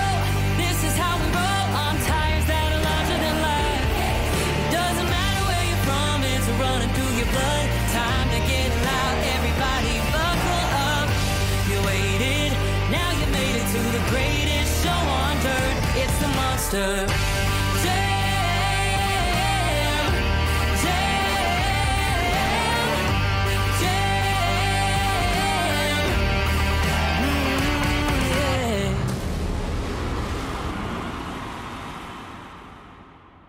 This is how we roll on tires that are larger than life. Doesn't matter where you're from, it's running through your blood. Time to get loud, everybody buckle up. You waited, now you made it to the greatest show on dirt. It's the Monster